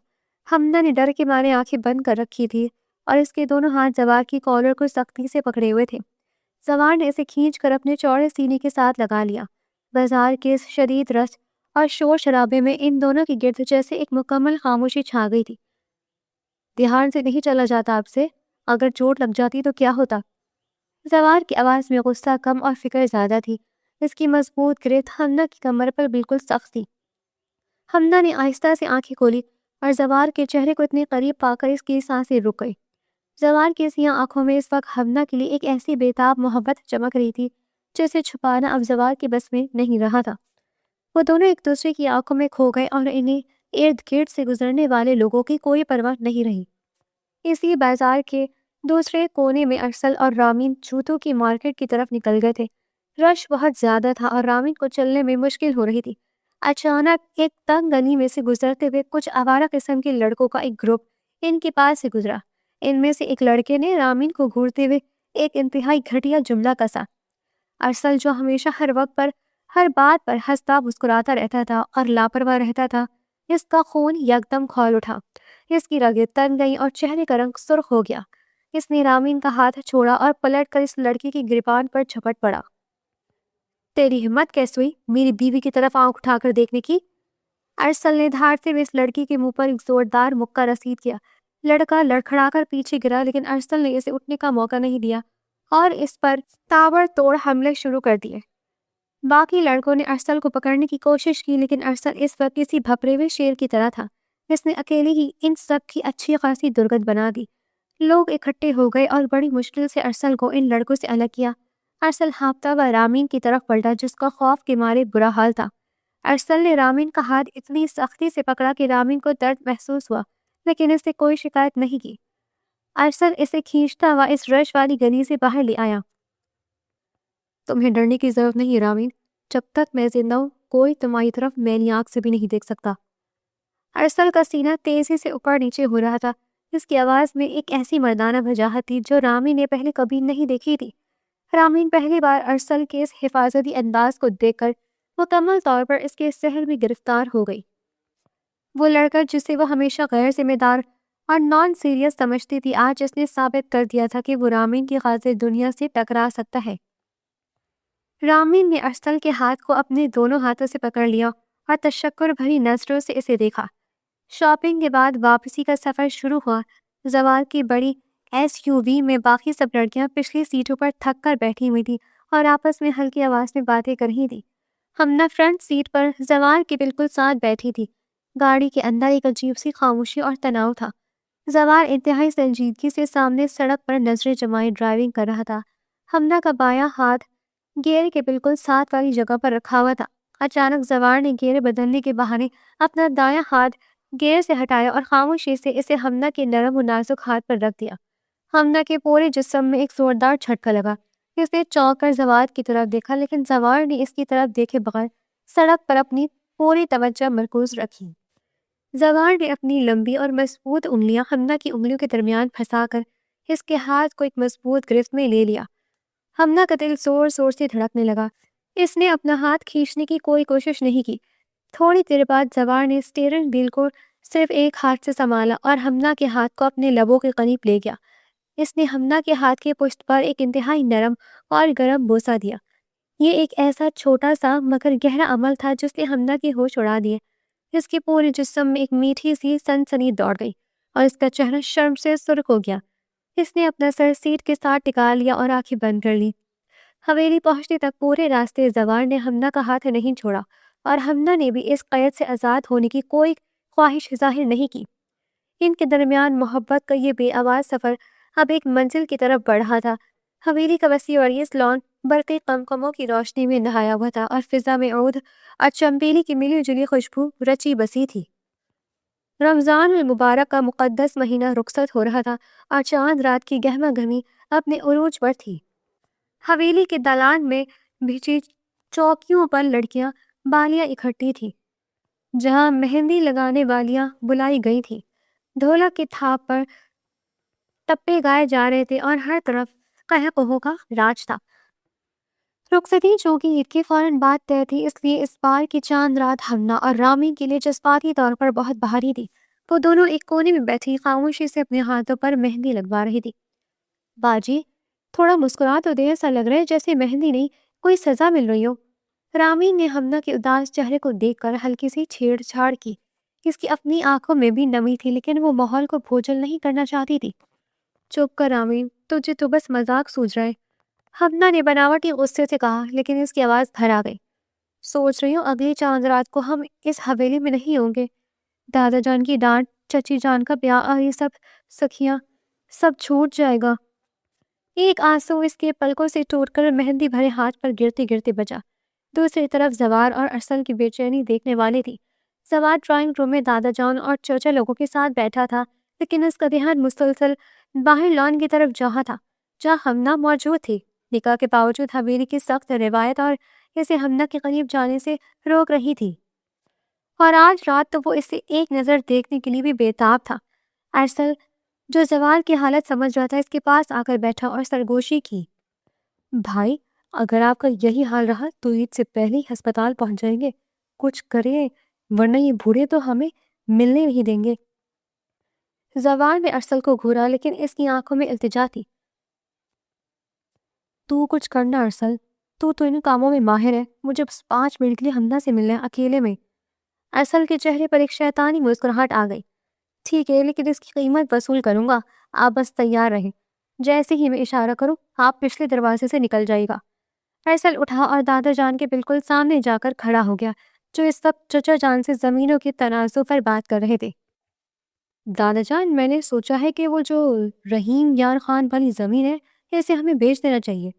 حمدہ نے ڈر کے مارے آنکھیں بند کر رکھی تھی اور اس کے دونوں ہاتھ زوار کی کالر کو سختی سے پکڑے ہوئے تھے۔ زوار نے اسے کھینچ کر اپنے چوڑے سینے کے ساتھ لگا لیا۔ بازار کے اس شدید رش اور شور شرابے میں ان دونوں کی گرد جیسے ایک مکمل خاموشی چھا گئی تھی۔ دھیان سے نہیں چلا جاتا آپ سے، اگر چوٹ لگ جاتی تو کیا ہوتا؟ زوار کی آواز میں غصہ کم اور فکر زیادہ تھی۔ اس کی مضبوط گرفت حمدہ کی کمر پر بالکل سخت تھی۔ حمدہ نے آہستہ سے آنکھیں کھولی اور زوار کے چہرے کو اتنے قریب پا کر اس کی سانسیں رک گئی۔ زوار کی سیاہ آنکھوں میں اس وقت حمدہ کے لیے ایک ایسی بےتاب محبت چمک رہی تھی جسے چھپانا اب زوار کے بس میں نہیں رہا تھا۔ وہ دونوں ایک دوسرے کی آنکھوں میں کھو گئے اور انہیں ارد گرد سے گزرنے والے لوگوں کی کوئی پرواہ نہیں رہی۔ اسی بازار کے دوسرے کونے میں ارسل اور رامین جوتوں کی مارکیٹ کی طرف نکل گئے تھے۔ رش بہت زیادہ تھا اور رامین کو چلنے میں مشکل ہو رہی تھی۔ اچانک ایک تنگ گلی میں سے گزرتے ہوئے کچھ آوارہ قسم کے لڑکوں کا ایک گروپ ان کے پاس سے گزرا۔ ان میں سے ایک لڑکے نے رامین کو گھورتے ہوئے ایک انتہائی گھٹیا جملہ کسا۔ ارسل جو ہمیشہ ہر وقت پر ہر بات پر ہنستا مسکراتا رہتا تھا اور لاپرواہ رہتا تھا، اس کا خون یکدم کھول اٹھا۔ اس کی رگیں تن گئیں اور چہرے کا رنگ سرخ ہو گیا۔ اس نے رامین کا ہاتھ چھوڑا اور پلٹ کر اس لڑکی کی گریبان پر جھپٹ پڑا۔ تیری ہمت کیسے ہوئی میری بیوی کی طرف آنکھ اٹھا کر دیکھنے کی؟ ارسل نے دھاڑتے ہوئے اس لڑکی کے منہ پر ایک زوردار مکہ رسید کیا۔ لڑکا لڑکھڑا کر پیچھے گرا، لیکن ارسل نے اسے اٹھنے کا موقع نہیں دیا اور اس پر تابڑ توڑ حملے شروع کر دیے۔ باقی لڑکوں نے ارسل کو پکڑنے کی کوشش کی، لیکن ارسل اس وقت کسی بھپرے ہوئے شیر کی طرح تھا۔ اس نے اکیلے ہی ان سب کی اچھی خاصی درگت بنا دی۔ لوگ اکٹھے ہو گئے اور بڑی مشکل سے ارسل کو ان لڑکوں سے الگ کیا۔ ارسل ہانپتا ہوا رامین کی طرف پلٹا جس کا خوف کے مارے برا حال تھا۔ ارسل نے رامین کا ہاتھ اتنی سختی سے پکڑا کہ رامین کو درد محسوس ہوا، لیکن اس سے کوئی شکایت نہیں کی۔ ارسل اسے کھینچتا ہوا اس رش والی گلی سے باہر لے آیا۔ تمہیں ڈرنے کی ضرورت نہیں رامین، جب تک میں زندہ ہوں کوئی تمہاری طرف میلی آنکھ سے بھی نہیں دیکھ سکتا۔ ارسل کا سینہ تیزی سے اوپر نیچے ہو رہا تھا۔ اس کی آواز میں ایک ایسی مردانہ وجاہت تھی جو رامین نے پہلے کبھی نہیں دیکھی تھی۔ رامین پہلی بار ارسل کے اس حفاظتی انداز کو دیکھ کر مکمل طور پر اس کے سحر میں گرفتار ہو گئی۔ وہ لڑکا جسے وہ ہمیشہ غیر ذمہ دار اور نان سیریس سمجھتی تھی، آج اس نے ثابت کر دیا تھا کہ وہ رامین کی خاطر دنیا سے ٹکرا سکتا ہے۔ رامین نے ارسل کے ہاتھ کو اپنے دونوں ہاتھوں سے پکڑ لیا اور تشکر بھری نظروں سے اسے دیکھا۔ شاپنگ کے بعد واپسی کا سفر شروع ہوا۔ زوال کی بڑی ایس یو وی میں باقی سب لڑکیاں پچھلی سیٹوں پر تھک کر بیٹھی ہوئی تھی اور آپس میں ہلکی آواز میں باتیں کر رہی تھی۔ حمدہ فرنٹ سیٹ پر زوال کے بالکل ساتھ بیٹھی تھی۔ گاڑی کے اندر ایک عجیب سی خاموشی اور تناؤ تھا۔ زوال انتہائی سنجیدگی سے سامنے سڑک پر نظریں جمائے ڈرائیونگ کر رہا تھا۔ حمدہ کا بایاں ہاتھ گیئر کے بالکل ساتھ والی جگہ پر رکھا ہوا تھا۔ اچانک زوال نے گیئر بدلنے کے بہانے اپنا دایاں ہاتھ گیئر سے ہٹایا اور خاموشی سے اسے حمدہ کے نرم و نازک ہاتھ پر رکھ دیا۔ حمدہ کے پورے جسم میں ایک زوردار جھٹکا لگا۔ اس نے چونک کر زوال کی طرف دیکھا، لیکن زوال نے اس کی طرف دیکھے بغیر سڑک پر اپنی پوری توجہ مرکوز رکھی۔ زوال نے اپنی لمبی اور مضبوط انگلیاں حمدہ کی انگلیوں کے درمیان پھنسا کر اس کے ہاتھ کو ایک مضبوط گرفت میں لے لیا۔ حمدہ کا دل زور زور سے دھڑکنے لگا۔ اس نے اپنا ہاتھ کھینچنے کی کوئی کوشش نہیں کی۔ تھوڑی دیر بعد زوال نے اسٹیئرنگ وہیل کو صرف ایک ہاتھ سے سنبھالا اور حمدہ کے ہاتھ کو اپنے لبوں کے قریب لے گیا۔ اس نے حمدہ کے ہاتھ کے پشت پر ایک انتہائی نرم اور گرم بوسہ دیا۔ یہ ایک ایسا چھوٹا سا مگر گہرا عمل تھا جس نے حمدہ کی ہوش اڑا دیے۔ اس کے پورے جسم میں ایک میٹھی سی سنسنی دوڑ گئی اور اس کا چہرہ شرم سے سرخ ہو گیا۔ اس نے اپنا سر سیٹ کے ساتھ ٹکا لیا اور آنکھیں بند کر لی۔ حویلی پہنچنے تک پورے راستے زوال نے حمدہ کا ہاتھ نہیں چھوڑا اور حمدہ نے بھی اس قید سے آزاد ہونے کی کوئی خواہش ظاہر نہیں کی۔ ان کے درمیان محبت کا یہ بے آواز سفر اب ایک منزل کی طرف بڑھ رہا تھا۔ حویلی کا وسیع اور یہ لان برقی قمقموں کی روشنی میں نہایا ہوا تھا اور فضا میں عود اور چمبیلی کی ملی جلی خوشبو رچی بسی تھی۔ رمضان المبارک کا مقدس مہینہ رخصت ہو رہا تھا اور چاند رات کی گہما گہمی اپنے عروج پر تھی۔ حویلی کے دالان میں بچھی چوکیوں پر لڑکیاں بالیاں اکٹھی تھیں، جہاں مہندی لگانے والیاں بلائی گئی تھیں۔ ڈھولک کی تھاپ پر ٹپے گائے جا رہے تھے اور ہر طرف قہقہوں کا راج تھا۔ رخصتی چونکہ عید کے فوراً بعد طے تھی، اس لیے اس بار کی چاند رات ہمنا اور رامی کے لیے جذباتی طور پر بہت بھاری تھی۔ وہ دونوں ایک کونے میں بیٹھی خاموشی سے اپنے ہاتھوں پر مہندی لگوا رہی تھی۔ باجی تھوڑا مسکرا تو دے، ایسا لگ رہا ہے جیسے مہندی نہیں کوئی سزا مل رہی ہو۔ رامین نے ہمنا کے اداس چہرے کو دیکھ کر ہلکی سی چھیڑ چھاڑ کی۔ اس کی اپنی آنکھوں میں بھی نمی تھی، لیکن وہ ماحول کو بھوجل نہیں کرنا چاہتی تھی۔ چپ کر رامین، تجھے تو بس مذاق سوچ رہا ہے، ہمنا نے بناوٹی غصے سے کہا، لیکن اس کی آواز بھر آ گئی۔ سوچ رہی ہوں اگلی چاند رات کو ہم اس حویلی میں نہیں ہوں گے۔ دادا جان کی ڈانٹ، چچی جان کا بیاہ، یہ سب سکھیاں، سب چھوٹ جائے گا۔ ایک آنسو اس کے پلکوں سے ٹوٹ کر مہندی بھرے ہاتھ پر گرتے گرتے بچا۔ دوسری طرف زوار اور ارسل کی بے چینی دیکھنے والی تھی۔ زوار ڈرائنگ روم میں دادا جان اور چچا لوگوں کے ساتھ بیٹھا تھا، لیکن اس کا دھیان مسلسل باہر لان کی طرف جہاں تھا جہاں ہمنا موجود تھی۔ نکاح کے باوجود حویلی کی سخت روایت اور اسے ہمنا کے قریب جانے سے روک رہی تھی، اور آج رات تو وہ اسے ایک نظر دیکھنے کے لیے بھی بےتاب تھا۔ ارسل جو زوال کی حالت سمجھ رہا تھا، اس کے پاس آ کر بیٹھا اور سرگوشی کی۔ بھائی اگر آپ کا یہی حال رہا تو عید سے پہلے ہی ہسپتال پہنچ جائیں گے، کچھ کریں ورنہ یہ بوڑھے تو ہمیں ملنے نہیں دیں گے۔ زوال نے ارسل کو گھورا، لیکن اس کی آنکھوں میں التجا تھی۔ تو کچھ کرنا ارسل، تو ان کاموں میں ماہر ہے، مجھے بس 5 منٹ کے لیے ہمنا سے ملنا ہے اکیلے میں۔ ارسل کے چہرے پر ایک شیطانی مسکراہٹ آ گئی۔ ٹھیک ہے، لیکن اس کی قیمت وصول کروں گا، آپ بس تیار رہیں، جیسے ہی میں اشارہ کروں آپ پچھلے دروازے سے نکل جائے گا۔ ارسل اٹھا اور دادا جان کے بالکل سامنے جا کر کھڑا ہو گیا، جو اس وقت چچا جان سے زمینوں کے تنازع پر بات کر رہے تھے۔ دادا جان، میں نے سوچا ہے کہ وہ جو رحیم یار خان والی زمین ہے، اسے ہمیں بیچ دینا چاہیے۔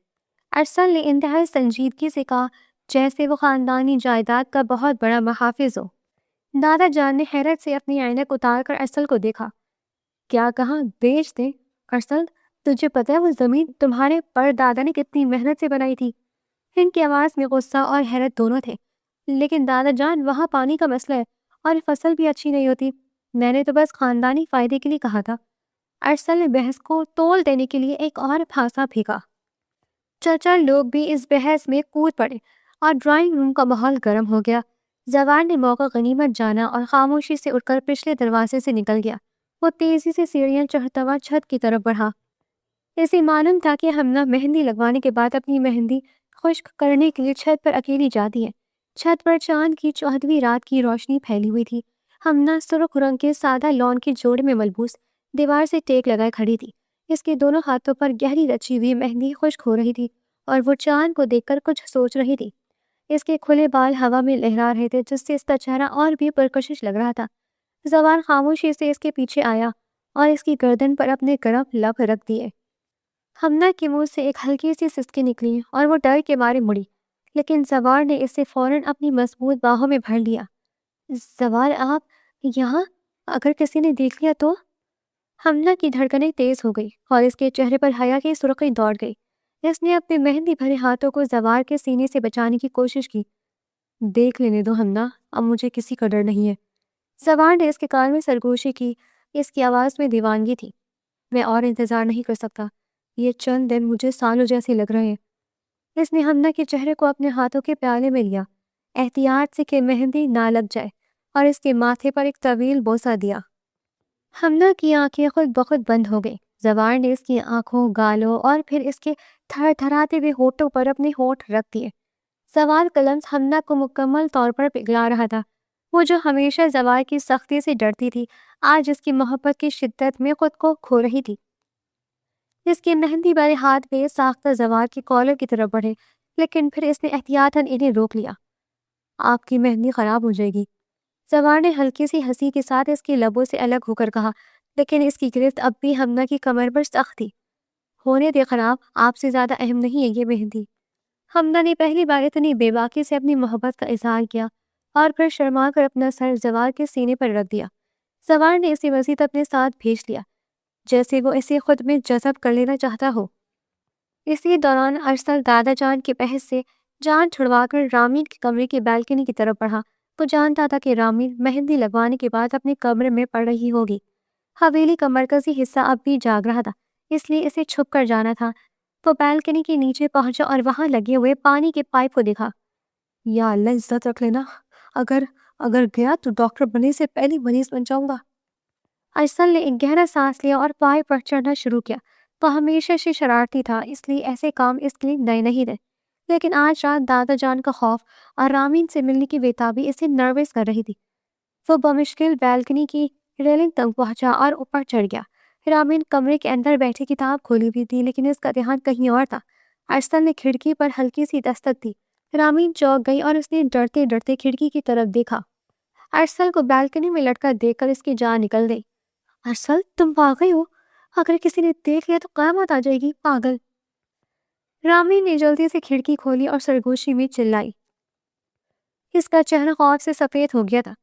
ارسل نے انتہائی سنجیدگی سے کہا، جیسے وہ خاندانی جائیداد کا بہت بڑا محافظ ہو۔ دادا جان نے حیرت سے اپنی عینک اتار کر ارسل کو دیکھا۔ کیا کہا، بیچ دیں؟ ارسل تجھے پتہ ہے وہ زمین تمہارے پر دادا نے کتنی محنت سے بنائی تھی؟ ان کی آواز میں غصہ اور حیرت دونوں تھے۔ لیکن دادا جان، وہاں پانی کا مسئلہ ہے اور فصل بھی اچھی نہیں ہوتی، میں نے تو بس خاندانی فائدے کے لیے کہا تھا۔ ارسل نے بحث کو تول دینے کے لیے ایک اور پھانسا پھینکا۔ چچا لوگ بھی اس بحث میں کود پڑے اور ڈرائنگ روم کا ماحول گرم ہو گیا۔ زوال نے موقع غنیمت جانا اور خاموشی سے اٹھ کر پچھلے دروازے سے نکل گیا۔ وہ تیزی سے سیڑھیاں چڑھتا ہوا چھت کی طرف بڑھا۔ اسے معلوم تھا کہ ہمنا مہندی لگوانے کے بعد اپنی مہندی خشک کرنے کے لیے چھت پر اکیلی جاتی ہے۔ چھت پر چاند کی 14ویں رات کی روشنی پھیلی ہوئی تھی۔ ہمنا سرخ رنگ کے سادہ لون کے جوڑے میں ملبوس دیوار سے ٹیک لگائے کھڑی تھی۔ اس کے دونوں ہاتھوں پر گہری رچی ہوئی مہندی خشک ہو رہی تھی اور وہ چاند کو دیکھ کر کچھ سوچ رہی تھی۔ اس کے کھلے بال ہوا میں لہرا رہے تھے، جس سے اس کا چہرہ اور بھی پرکشش لگ رہا تھا۔ زوال خاموشی سے اس کے پیچھے آیا اور اس کی گردن پر اپنے گرم لب رکھ دیے۔ ہمنا کے منہ سے ایک ہلکی سی سسکی نکلی اور وہ ڈر کے مارے مڑی، لیکن زوال نے اسے فوراً اپنی مضبوط باہوں میں بھر لیا۔ زوال، آپ یہاں؟ اگر کسی نے دیکھ لیا تو؟ ہمنا کی دھڑکنیں تیز ہو گئی اور اس کے چہرے پر حیا کی سرخی دوڑ گئی۔ اس نے اپنے مہندی بھرے ہاتھوں کو زوال کے سینے سے بچانے کی کوشش کی۔ دیکھ لینے دو ہمنا، اب مجھے کسی کا ڈر نہیں ہے۔ زوال نے اس کے کان میں سرگوشی کی، اس کی آواز میں دیوانگی تھی۔ میں اور انتظار نہیں کر سکتا، یہ چند دن مجھے سالوں جیسے لگ رہے ہیں۔ اس نے ہمنا کے چہرے کو اپنے ہاتھوں کے پیالے میں لیا، احتیاط سے کہ مہندی نہ لگ جائے، اور اس کے ماتھے پر ایک طویل بوسہ دیا۔ ہمنا کی آنکھیں خود بخود بند ہو گئی۔ زوال نے اس کی آنکھوں، گالوں اور پھر اس کے تھر تھراتے ہوئے ہونٹوں پر اپنے ہونٹ رکھ دیے۔ زوال کا لمس ہمنا کو مکمل طور پر پگھلا رہا تھا۔ وہ جو ہمیشہ زوال کی سختی سے ڈرتی تھی، آج اس کی محبت کی شدت میں خود کو کھو رہی تھی۔ اس کے مہندی بھرے ہاتھ بے ساختہ زوال کی کالر کی طرف بڑھے، لیکن پھر اس نے احتیاطاً انہیں روک لیا۔ آپ کی مہندی خراب ہو جائے گی۔ زوال نے ہلکی سی ہنسی کے ساتھ اس کے لبوں سے الگ ہو کر کہا، لیکن اس کی گرفت اب بھی ہمنا کی کمر پر سخت تھی۔ ہونے دے خراب، آپ سے زیادہ اہم نہیں ہے یہ مہندی۔ ہمنا نے پہلی بار اتنی بے باکی سے اپنی محبت کا اظہار کیا اور پھر شرما کر اپنا سر زوال کے سینے پر رکھ دیا۔ زوال نے اسے مزید اپنے ساتھ بھیج لیا، جیسے وہ اسے خود میں جذب کر لینا چاہتا ہو۔ اسی دوران ارسل دادا جان کے بحث سے جان چھڑوا کر رامین کے کمرے کی بالکنی کی طرف بڑھا۔ وہ جانتا تھا کہ رامین مہندی لگوانے کے بعد اپنے کمرے میں پڑ رہی ہوگی۔ حویلی کا مرکزی حصہ اب بھی جاگ رہا تھا، اس لیے اسے چھپ کر جانا تھا۔ وہ بالکنی کے نیچے پہنچا اور وہاں لگے ہوئے پانی کے پائپ کو دیکھا۔ یا اللہ، عزت رکھ لینا، اگر گیا تو ڈاکٹر بننے سے پہلی مریض بن جاؤں گا۔ ارسل نے ایک گہرا سانس لیا اور پائپ پر چڑھنا شروع کیا۔ وہ ہمیشہ سے شرارتی تھا، اس لیے ایسے کام اس کے لیے نئے نہیں تھے، لیکن آج رات دادا جان کا خوف اور رامین سے ملنے کی بےتابی اسے نروس کر رہی تھی۔ وہ بمشکل بالکنی کی ریلنگ تک پہنچا اور اوپر چڑھ گیا۔ رامین کمرے کے اندر بیٹھی کتاب کھولی ہوئی تھی، لیکن اس کا دھیان کہیں اور تھا۔ ارسل نے کھڑکی پر ہلکی سی دستک دی۔ رامین چونک گئی اور اس نے ڈرتے ڈرتے کھڑکی کی طرف دیکھا۔ ارسل کو بالکنی میں لٹکا دیکھ کر اس کی جان نکل گئی۔ ارسل، تم پاگل ہو؟ اگر کسی نے دیکھ لیا تو قیامت آ جائے گی، پاگل۔ رامین نے جلدی سے کھڑکی کھولی اور سرگوشی میں چلائی۔ اس کا چہرہ خوف سے سفید ہو گیا تھا۔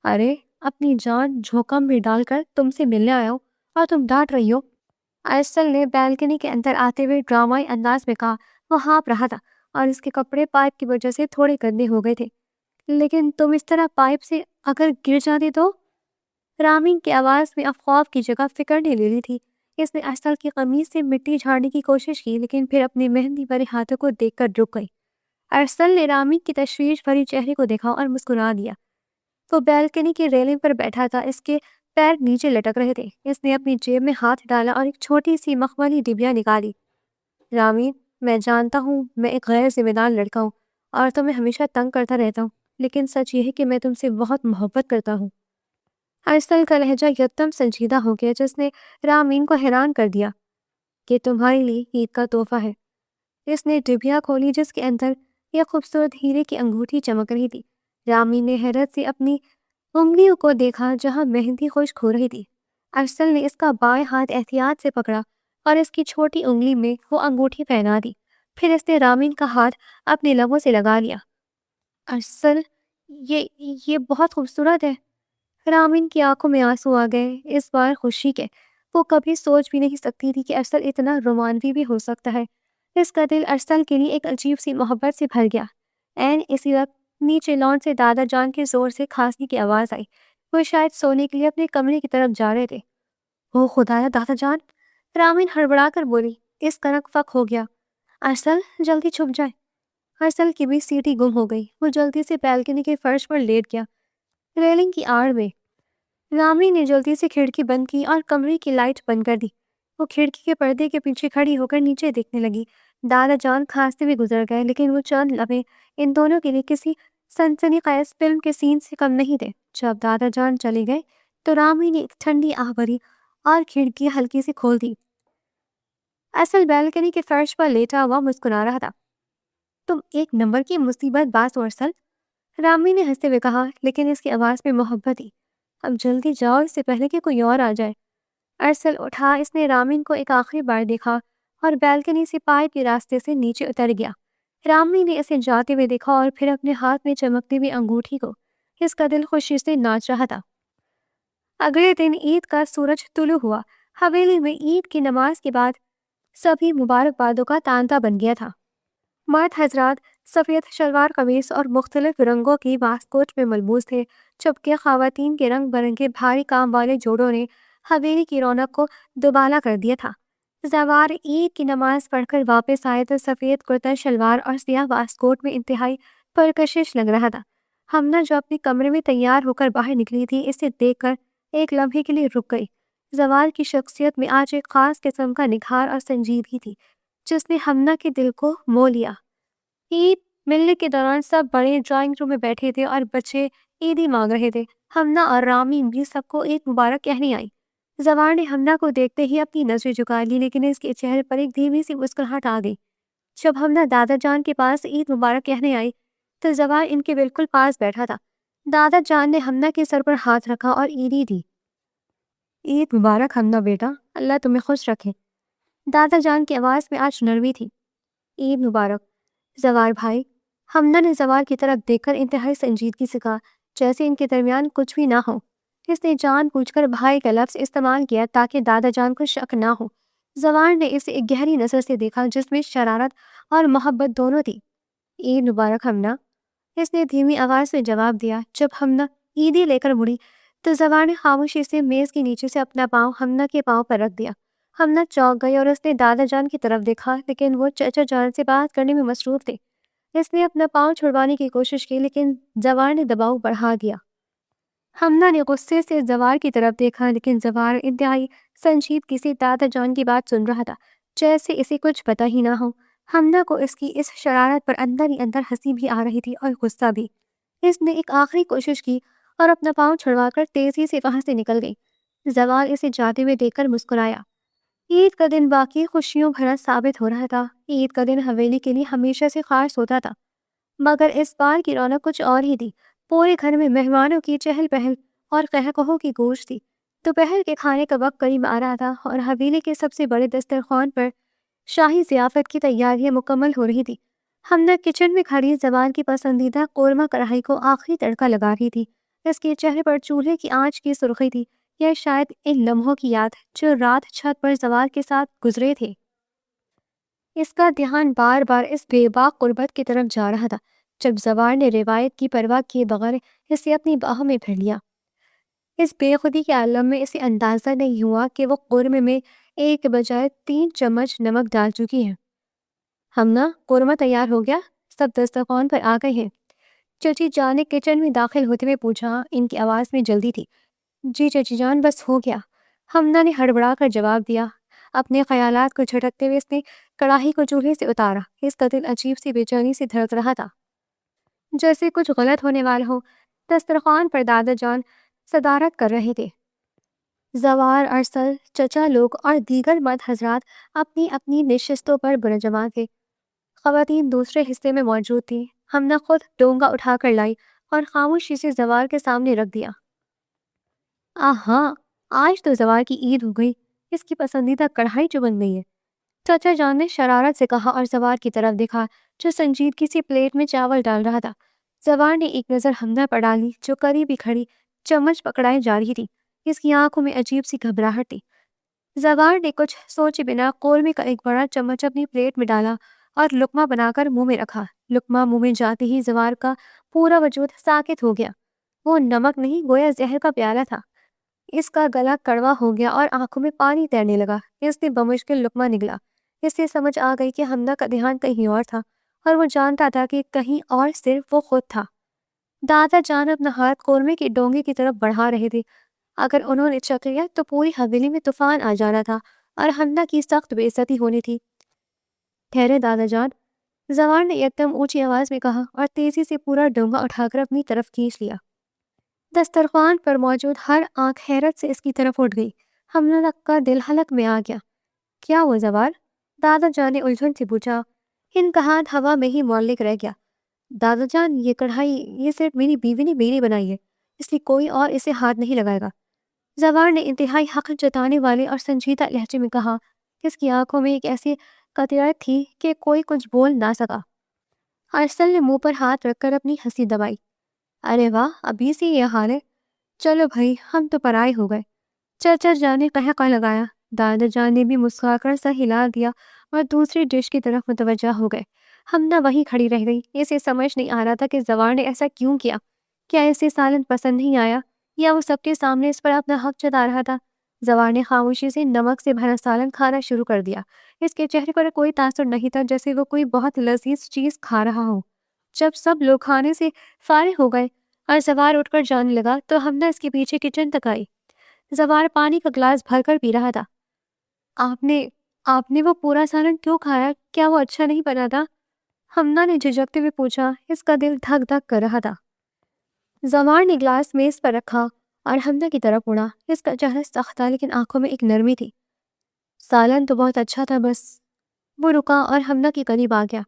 ارے، اپنی جان جھوکم میں ڈال کر تم سے ملنے آیا ہوں اور تم ڈانٹ رہی ہو؟ ارسل نے بالکنی کے اندر آتے ہوئے ڈرامائی انداز میں کہا۔ وہ ہانپ رہا تھا اور اس کے کپڑے پائپ کی وجہ سے تھوڑے گندے ہو گئے تھے۔ لیکن تم اس طرح پائپ سے اگر گر جاتی تو؟ رامین کی آواز میں اب خوف کی جگہ فکر نے لے لی تھی۔ اس نے ارسل کی قمیص سے مٹی جھاڑنے کی کوشش کی، لیکن پھر اپنے مہندی بھرے ہاتھوں کو دیکھ کر رک گئی۔ ارسل نے رامین کی تشویش بھری چہرے کو دیکھا اور مسکرا دیا۔ وہ بالکنی کی ریلنگ پر بیٹھا تھا، اس کے پیر نیچے لٹک رہے تھے۔ اس نے اپنی جیب میں ہاتھ ڈالا اور ایک چھوٹی سی مخملی ڈبیا نکالی۔ رامین، میں جانتا ہوں میں ایک غیر ذمہ دار لڑکا ہوں اور تمہیں ہمیشہ تنگ کرتا رہتا ہوں، لیکن سچ یہ ہے کہ میں تم سے بہت محبت کرتا ہوں۔ ارسل کا لہجہ یکدم سنجیدہ ہو گیا، جس نے رامین کو حیران کر دیا۔ یہ تمہارے لیے عید کا تحفہ ہے۔ اس نے ڈبیا کھولی جس کے اندر ایک خوبصورت ہیرے کی انگوٹھی چمک رہی تھی۔ رامین نے حیرت سے اپنی انگلیوں کو دیکھا جہاں مہندی خشک ہو رہی تھی۔ ارسل نے اس کا بائیں ہاتھ احتیاط سے پکڑا اور اس کی چھوٹی انگلی میں وہ انگوٹھی پہنا دی۔ پھر اس نے رامین کا ہاتھ اپنے لبوں سے لگا لیا۔ ارسل، یہ بہت خوبصورت ہے۔ رامین کی آنکھوں میں آنسو آ گئے، اس بار خوشی کے۔ وہ کبھی سوچ بھی نہیں سکتی تھی کہ ارسل اتنا رومانوی بھی ہو سکتا ہے۔ اس کا دل ارسل کے لیے ایک عجیب سی محبت سے بھر گیا۔ اسی وقت نیچے لان سے دادا جان کے زور سے کھانسنے کی آواز آئی۔ وہ شاید سونے کے لیے اپنے کمرے کی طرف جا رہے تھے۔ او خدایا، دادا جان! رامین ہڑبڑا کر بولی۔ اس کا رنگ فک ہو گیا۔ ارسل، جلدی چھپ جائے۔ ارسل کی بھی سیٹی گم ہو گئی۔ وہ جلدی سے بالکنی کے فرش پر لیٹ گیا، ریلنگ کی آڑ میں۔ رامین نے جلدی سے کھڑکی بند کی اور کمرے کی لائٹ بند کر دی۔ وہ کھڑکی کے پردے کے پیچھے کھڑی ہو کر نیچے دیکھنے لگی۔ دادا جان کھانستے ہوئے گزر گئے، لیکن وہ چند لمحے ان دونوں کے لیے کسی سنسنی خیز فلم کے سین سے کم نہیں تھے۔ جب دادا جان چلے گئے تو رامین نے ایک ٹھنڈی آہ بھری اور کھڑکی ہلکی سے کھول دی۔ ارسل بالکنی کے فرش پر لیٹا ہوا مسکرا رہا تھا۔ تم ایک نمبر کی مصیبت باز ہو ارسل، رامین نے ہنستے ہوئے کہا، لیکن اس کی آواز میں محبت تھی۔ اب جلدی جاؤ، اس سے پہلے کہ کوئی اور آ جائے۔ ارسل اٹھا۔ اس نے رامین کو ایک آخری بار دیکھا اور بالکنی سے پائپ کے راستے سے نیچے اتر گیا۔ رامین نے اسے جاتے ہوئے دیکھا اور پھر اپنے ہاتھ میں چمکتی ہوئی انگوٹھی کو۔ اس کا دل خوشی سے ناچ رہا تھا۔ اگلے دن عید کا سورج طلوع ہوا۔ حویلی میں عید کی نماز کے بعد سبھی مبارکبادوں کا تانتا بن گیا تھا۔ مرد حضرات سفید شلوار قمیص اور مختلف رنگوں کی واسکوٹ میں ملبوس تھے، جبکہ خواتین کے رنگ برنگے بھاری کام والے جوڑوں نے حویلی کی رونق کو دوبالا کر دیا تھا۔ زوار عید کی نماز پڑھ کر واپس آئے تو سفید کرتا شلوار اور سیاہ واسکوٹ میں انتہائی پرکشش لگ رہا تھا۔ ہمنا جو اپنے کمرے میں تیار ہو کر باہر نکلی تھی، اسے دیکھ کر ایک لمحے کے لیے رک گئی۔ زوال کی شخصیت میں آج ایک خاص قسم کا نکھار اور سنجیدگی تھی، جس نے ہمنا کے دل کو مو لیا۔ عید ملنے کے دوران سب بڑے ڈرائنگ روم میں بیٹھے تھے اور بچے عیدی مانگ رہے تھے۔ ہمنا اور رامین بھی سب کو عید مبارک کہنے آئی۔ زوار نے ہمنا کو دیکھتے ہی اپنی نظریں جھکا لی، لیکن اس کے چہرے پر ایک دھیمی سی مسکراہٹ آ گئی۔ جب ہمنا دادا جان کے پاس عید مبارک کہنے آئی تو زوار ان کے بالکل پاس بیٹھا تھا۔ دادا جان نے ہمنا کے سر پر ہاتھ رکھا اور عیدی دی۔ عید مبارک ہمنا بیٹا، اللہ تمہیں خوش رکھے۔ دادا جان کی آواز میں آج نرمی تھی۔ عید مبارک زوار بھائی۔ ہمنا نے زوار کی طرف دیکھ کر انتہائی سنجیدگی سے کہا، جیسے ان کے درمیان کچھ بھی نہ ہو۔ اس نے جان بوجھ کر بھائی کا لفظ استعمال کیا تاکہ دادا جان کو شک نہ ہو۔ زوار نے اسے ایک گہری نظر سے دیکھا جس میں شرارت اور محبت دونوں تھی۔ عید مبارک ہمنا، اس نے دھیمی آواز میں جواب دیا۔ جب ہمنا عیدی لے کر مڑی تو زوار نے خاموشی سے میز کے نیچے سے اپنا پاؤں ہمنا کے پاؤں پر رکھ دیا۔ ہمنا چونک گئی اور اس نے دادا جان کی طرف دیکھا، لیکن وہ چچا جان سے بات کرنے میں مصروف تھے۔ اس نے اپنا پاؤں چھڑوانے کی کوشش کی، لیکن زوار نے دباؤ بڑھا دیا۔ ہمنا نے غصے سے زوار کی طرف دیکھا، لیکن زوار انتہائی سنجیدگی سے دادا جان کی بات سن رہا تھا، جیسے اسے کچھ پتہ ہی نہ ہو۔ ہمنا کو اس کی اس شرارت پر اندر ہی اندر ہنسی بھی آ رہی تھی اور غصہ بھی۔ اس نے ایک آخری کوشش کی اور اپنا پاؤں چھڑوا کر تیزی سے وہاں سے نکل گئی۔ زوار اسے جاتے ہوئے دیکھ کر مسکرایا۔ عید کا دن باقی خوشیوں بھرا ثابت ہو رہا تھا۔ عید کا دن حویلی کے لیے ہمیشہ سے خاص ہوتا تھا، مگر اس بار کی رونق کچھ اور ہی تھی۔ پورے گھر میں مہمانوں کی چہل پہل اور قہقہوں کی گونج تھی۔ دوپہر کے کھانے کا وقت قریب آ رہا تھا اور حویلی کے سب سے بڑے دسترخوان پر شاہی ضیافت کی تیاریاں مکمل ہو رہی تھی۔ ہمنا کچن میں کھڑی زوار کی پسندیدہ قورمہ کڑھائی کو آخری تڑکا لگا رہی تھی۔ اس کے چہرے پر چولہے کی آنچ کی سرخی تھی، یا شاید ان لمحوں کی یاد جو رات چھت پر زوار کے ساتھ گزرے تھے۔ اس کا دھیان بار بار اس بے باک قربت کی طرف جا رہا تھا جب زوار نے روایت کی پرواہ کیے بغیر اسے اپنی باہوں میں پھیر لیا۔ اس بے خودی کے عالم میں اسے اندازہ نہیں ہوا کہ وہ قورمے میں ایک کے بجائے 3 چمچ نمک ڈال چکی ہے۔ ہمنا، قورمہ تیار ہو گیا، سب دسترخوان پر آ گئے ہیں۔ چچی جان نے کچن میں داخل ہوتے ہوئے پوچھا۔ ان کی آواز میں جلدی تھی۔ جی چچی جان، بس ہو گیا، ہمنا نے ہڑبڑا کر جواب دیا۔ اپنے خیالات کو جھٹکتے ہوئے اس نے کڑاہی کو چولہے سے اتارا۔ اس کا دل عجیب سی بے چینی سے دھڑک رہا تھا، جیسے کچھ غلط ہونے والا ہو۔ دسترخوان پر دادا جان صدارت کر رہے تھے۔ زوار، ارسل، چچا لوگ اور دیگر مرد حضرات اپنی اپنی نشستوں پر برجمع تھے۔ خواتین دوسرے حصے میں موجود تھیں۔ ہمنا خود ڈونگا اٹھا کر لائی اور خاموشی سے زوار کے سامنے رکھ دیا۔ آہا، آج تو زوار کی عید ہو گئی، اس کی پسندیدہ کڑھائی جو بن گئی ہے، چچا جان نے شرارت سے کہا اور زوار کی طرف دیکھا جو سنجیدگی سے پلیٹ میں چاول ڈال رہا تھا۔ زوار نے ایک نظر ہمنا پر ڈالی جو قریب ہی کھڑی چمچ پکڑائے جا رہی تھی۔ اس کی آنکھوں میں عجیب سی گھبراہٹ تھی۔ زوار نے کچھ سوچے بنا قورمے کا ایک بڑا چمچ اپنی پلیٹ میں ڈالا اور لقمہ بنا کر منہ میں رکھا۔ لقمہ منہ میں جاتے ہی زوار کا پورا وجود ساکت ہو گیا۔ وہ نمک نہیں، گویا زہر کا پیالہ تھا۔ اس کا گلا کڑوا ہو گیا اور آنکھوں میں پانی تیرنے لگا۔ اس نے بمشکل لقمہ نگلا۔ اس سے سمجھ آ گئی کہ ہمنا کا دھیان کہیں اور تھا اور وہ جانتا تھا کہ کہیں اور صرف وہ خود تھا۔ دادا جان اپنا ہاتھ قورمے کے ڈونگے کی طرف بڑھا رہے تھے۔ اگر انہوں نے چکھ لیا تو پوری حویلی میں طوفان آ جانا تھا اور ہمنا کی سخت بے عزتی ہونی تھی۔ ٹھہرے دادا جان، زوار نے ایک دم اونچی آواز میں کہا اور تیزی سے پورا ڈونگا اٹھا کر اپنی طرف کھینچ لیا۔ دسترخوان پر موجود ہر آنکھ حیرت سے اس کی طرف اٹھ گئی۔ ہمنا کا دل حلق میں آ گیا۔ کیا ہوا زوار؟ دادا جان نے الجھن سے پوچھا۔ ان کا ہاتھ ہوا میں ہی معلق رہ گیا۔ دادا جان، یہ کڑھائی یہ صرف میری بیوی نے میری بنائی ہے، اس لیے کوئی اور اسے ہاتھ نہیں لگائے گا۔ زوار نے انتہائی حق جتانے والے اور سنجیدہ لہجے میں کہا۔ اس کی آنکھوں میں ایک ایسی قطعیت تھی کہ کوئی کچھ بول نہ سکا۔ ارسل نے منہ پر ہاتھ رکھ کر اپنی ہنسی دبائی۔ ارے واہ، ابھی سے یہ حال ہے، چلو بھائی ہم تو پرائے ہو گئے۔ چچا جان نے قہقہ لگایا۔ دادا جان نے بھی مسکرا کر سر ہلا دیا اور دوسری ڈش کی طرف متوجہ ہو گئے۔ ہمنا وہیں کھڑی رہ گئی۔ اسے سمجھ نہیں آ رہا تھا کہ زوار نے ایسا کیوں کیا۔ کیا اسے سالن پسند نہیں آیا یا وہ سب کے سامنے اس پر اپنا حق جتا رہا تھا؟ زوار نے خاموشی سے نمک سے بھرا سالن کھانا شروع کر دیا۔ اس کے چہرے پر کوئی تاثر نہیں تھا، جیسے وہ کوئی بہت لذیذ چیز کھا رہا ہو۔ جب سب لوگ کھانے سے فارغ ہو گئے اور زوار اٹھ کر جانے لگا تو ہمنا اس کے پیچھے کچن تک آئی۔ زوار پانی کا گلاس بھر کر پی رہا تھا۔ آپ نے وہ پورا سالن کیوں کھایا؟ کیا وہ اچھا نہیں بنا تھا؟ ہمنا نے جھجکتے ہوئے پوچھا۔ اس کا دل دھک دھک کر رہا تھا۔ زوار نے گلاس میز پر رکھا اور ہمنا کی طرف مڑا۔ اس کا چہرہ سخت تھا لیکن آنکھوں میں ایک نرمی تھی۔ سالن تو بہت اچھا تھا، بس۔ وہ رکا اور ہمنا کے قریب آ گیا۔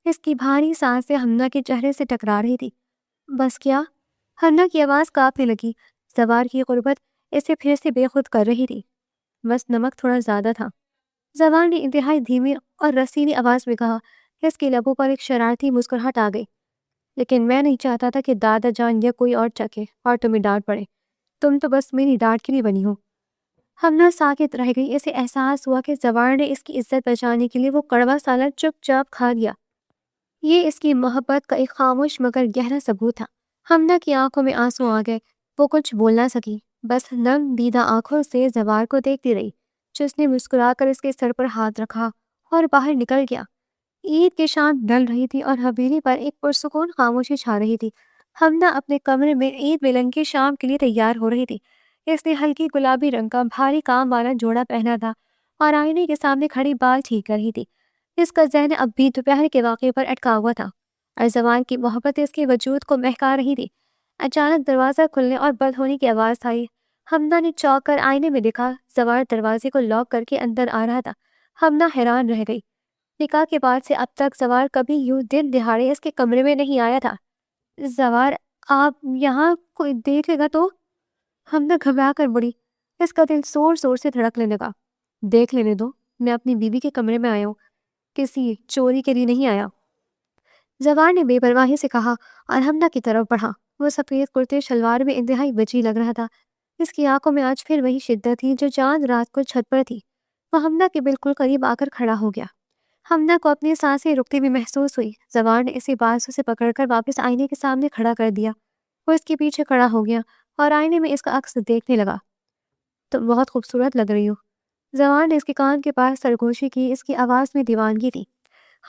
اس کی بھاری سانسیں ہمنا کے چہرے سے ٹکرا رہی تھی۔ بس کیا؟ ہمنا کی آواز کانپنے لگی۔ زوار کی قربت اسے پھر سے بے خود کر رہی تھی۔ بس نمک تھوڑا زیادہ تھا، زبان نے انتہائی دھیمی اور رسیلی آواز میں کہا۔ اس کے لبوں پر ایک شرارتی مسکراہٹ آ گئی۔ لیکن میں نہیں چاہتا تھا کہ دادا جان یا کوئی اور چکے اور تمہیں ڈانٹ پڑے۔ تم تو بس میری ڈانٹ کے لیے بنی ہو۔ ہمنا ساکت رہ گئی۔ اسے احساس ہوا کہ زوار نے اس کی عزت بچانے کے لیے وہ کڑوا سالن چپ چاپ کھا لیا۔ یہ اس کی محبت کا ایک خاموش مگر گہرا ثبوت تھا۔ ہمنا کی آنکھوں میں آنسو آ گئے۔ وہ کچھ بول نہ سکی، بس نم دیدہ آنکھوں سے زوار کو دیکھتی رہی، جس نے مسکرا کر اس کے سر پر ہاتھ رکھا اور باہر نکل گیا۔ عید کی شام ڈھل رہی تھی اور حویلی پر ایک پرسکون خاموشی چھا رہی تھی۔ ہمنا اپنے کمرے میں عید ملن کی شام کے لیے تیار ہو رہی تھی۔ اس نے ہلکی گلابی رنگ کا بھاری کام والا جوڑا پہنا تھا اور آئینے کے سامنے کھڑی بال ٹھیک کر رہی تھی۔ اس کا ذہن اب بھی دوپہر کے واقعے پر اٹکا ہوا تھا اور زوال کی محبت اس کے وجود کو مہکا رہی تھی۔ اچانک دروازہ کھلنے اور بند ہونے کی آواز آئی۔ ہمنا نے چونک کر آئینے میں دیکھا، زوال دروازے کو لاک کر کے اندر آ رہا تھا۔ ہمنا حیران رہ گئی۔ نکاح کے بعد سے اب تک زوال کبھی یوں دن دہاڑے اس کے کمرے میں نہیں آیا تھا۔ زوال، آپ یہاں کوئی دیکھ لے گا تو؟ ہمنا گھبرا کر بڑی۔ اس کا دل زور زور سے دھڑکنے لگا۔ دیکھ لینے دو، میں اپنی بیوی کے کمرے میں آیا ہوں، کسی چوری کے لیے نہیں آیا، زوال نے بے پرواہی سے کہا اور ہمنا کی طرف بڑھا۔ وہ سفید کرتے شلوار میں انتہائی بچی لگ رہا تھا۔ اس کی آنکھوں میں آج پھر وہی شدت تھی جو چاند رات کو چھت پر تھی۔ وہ ہمنا کے بالکل قریب آ کر کھڑا ہو گیا۔ ہمنا کو اپنی سانسیں رکتی بھی محسوس ہوئی۔ زوال نے اسے بازو سے پکڑ کر واپس آئینے کے سامنے کھڑا کر دیا۔ وہ اس کے پیچھے کھڑا ہو گیا اور آئینے میں اس کا عکس دیکھنے لگا۔ تم بہت خوبصورت لگ رہی ہو، زوال نے اس کے کان کے پاس سرگوشی کی۔ اس کی آواز میں دیوانگی تھی۔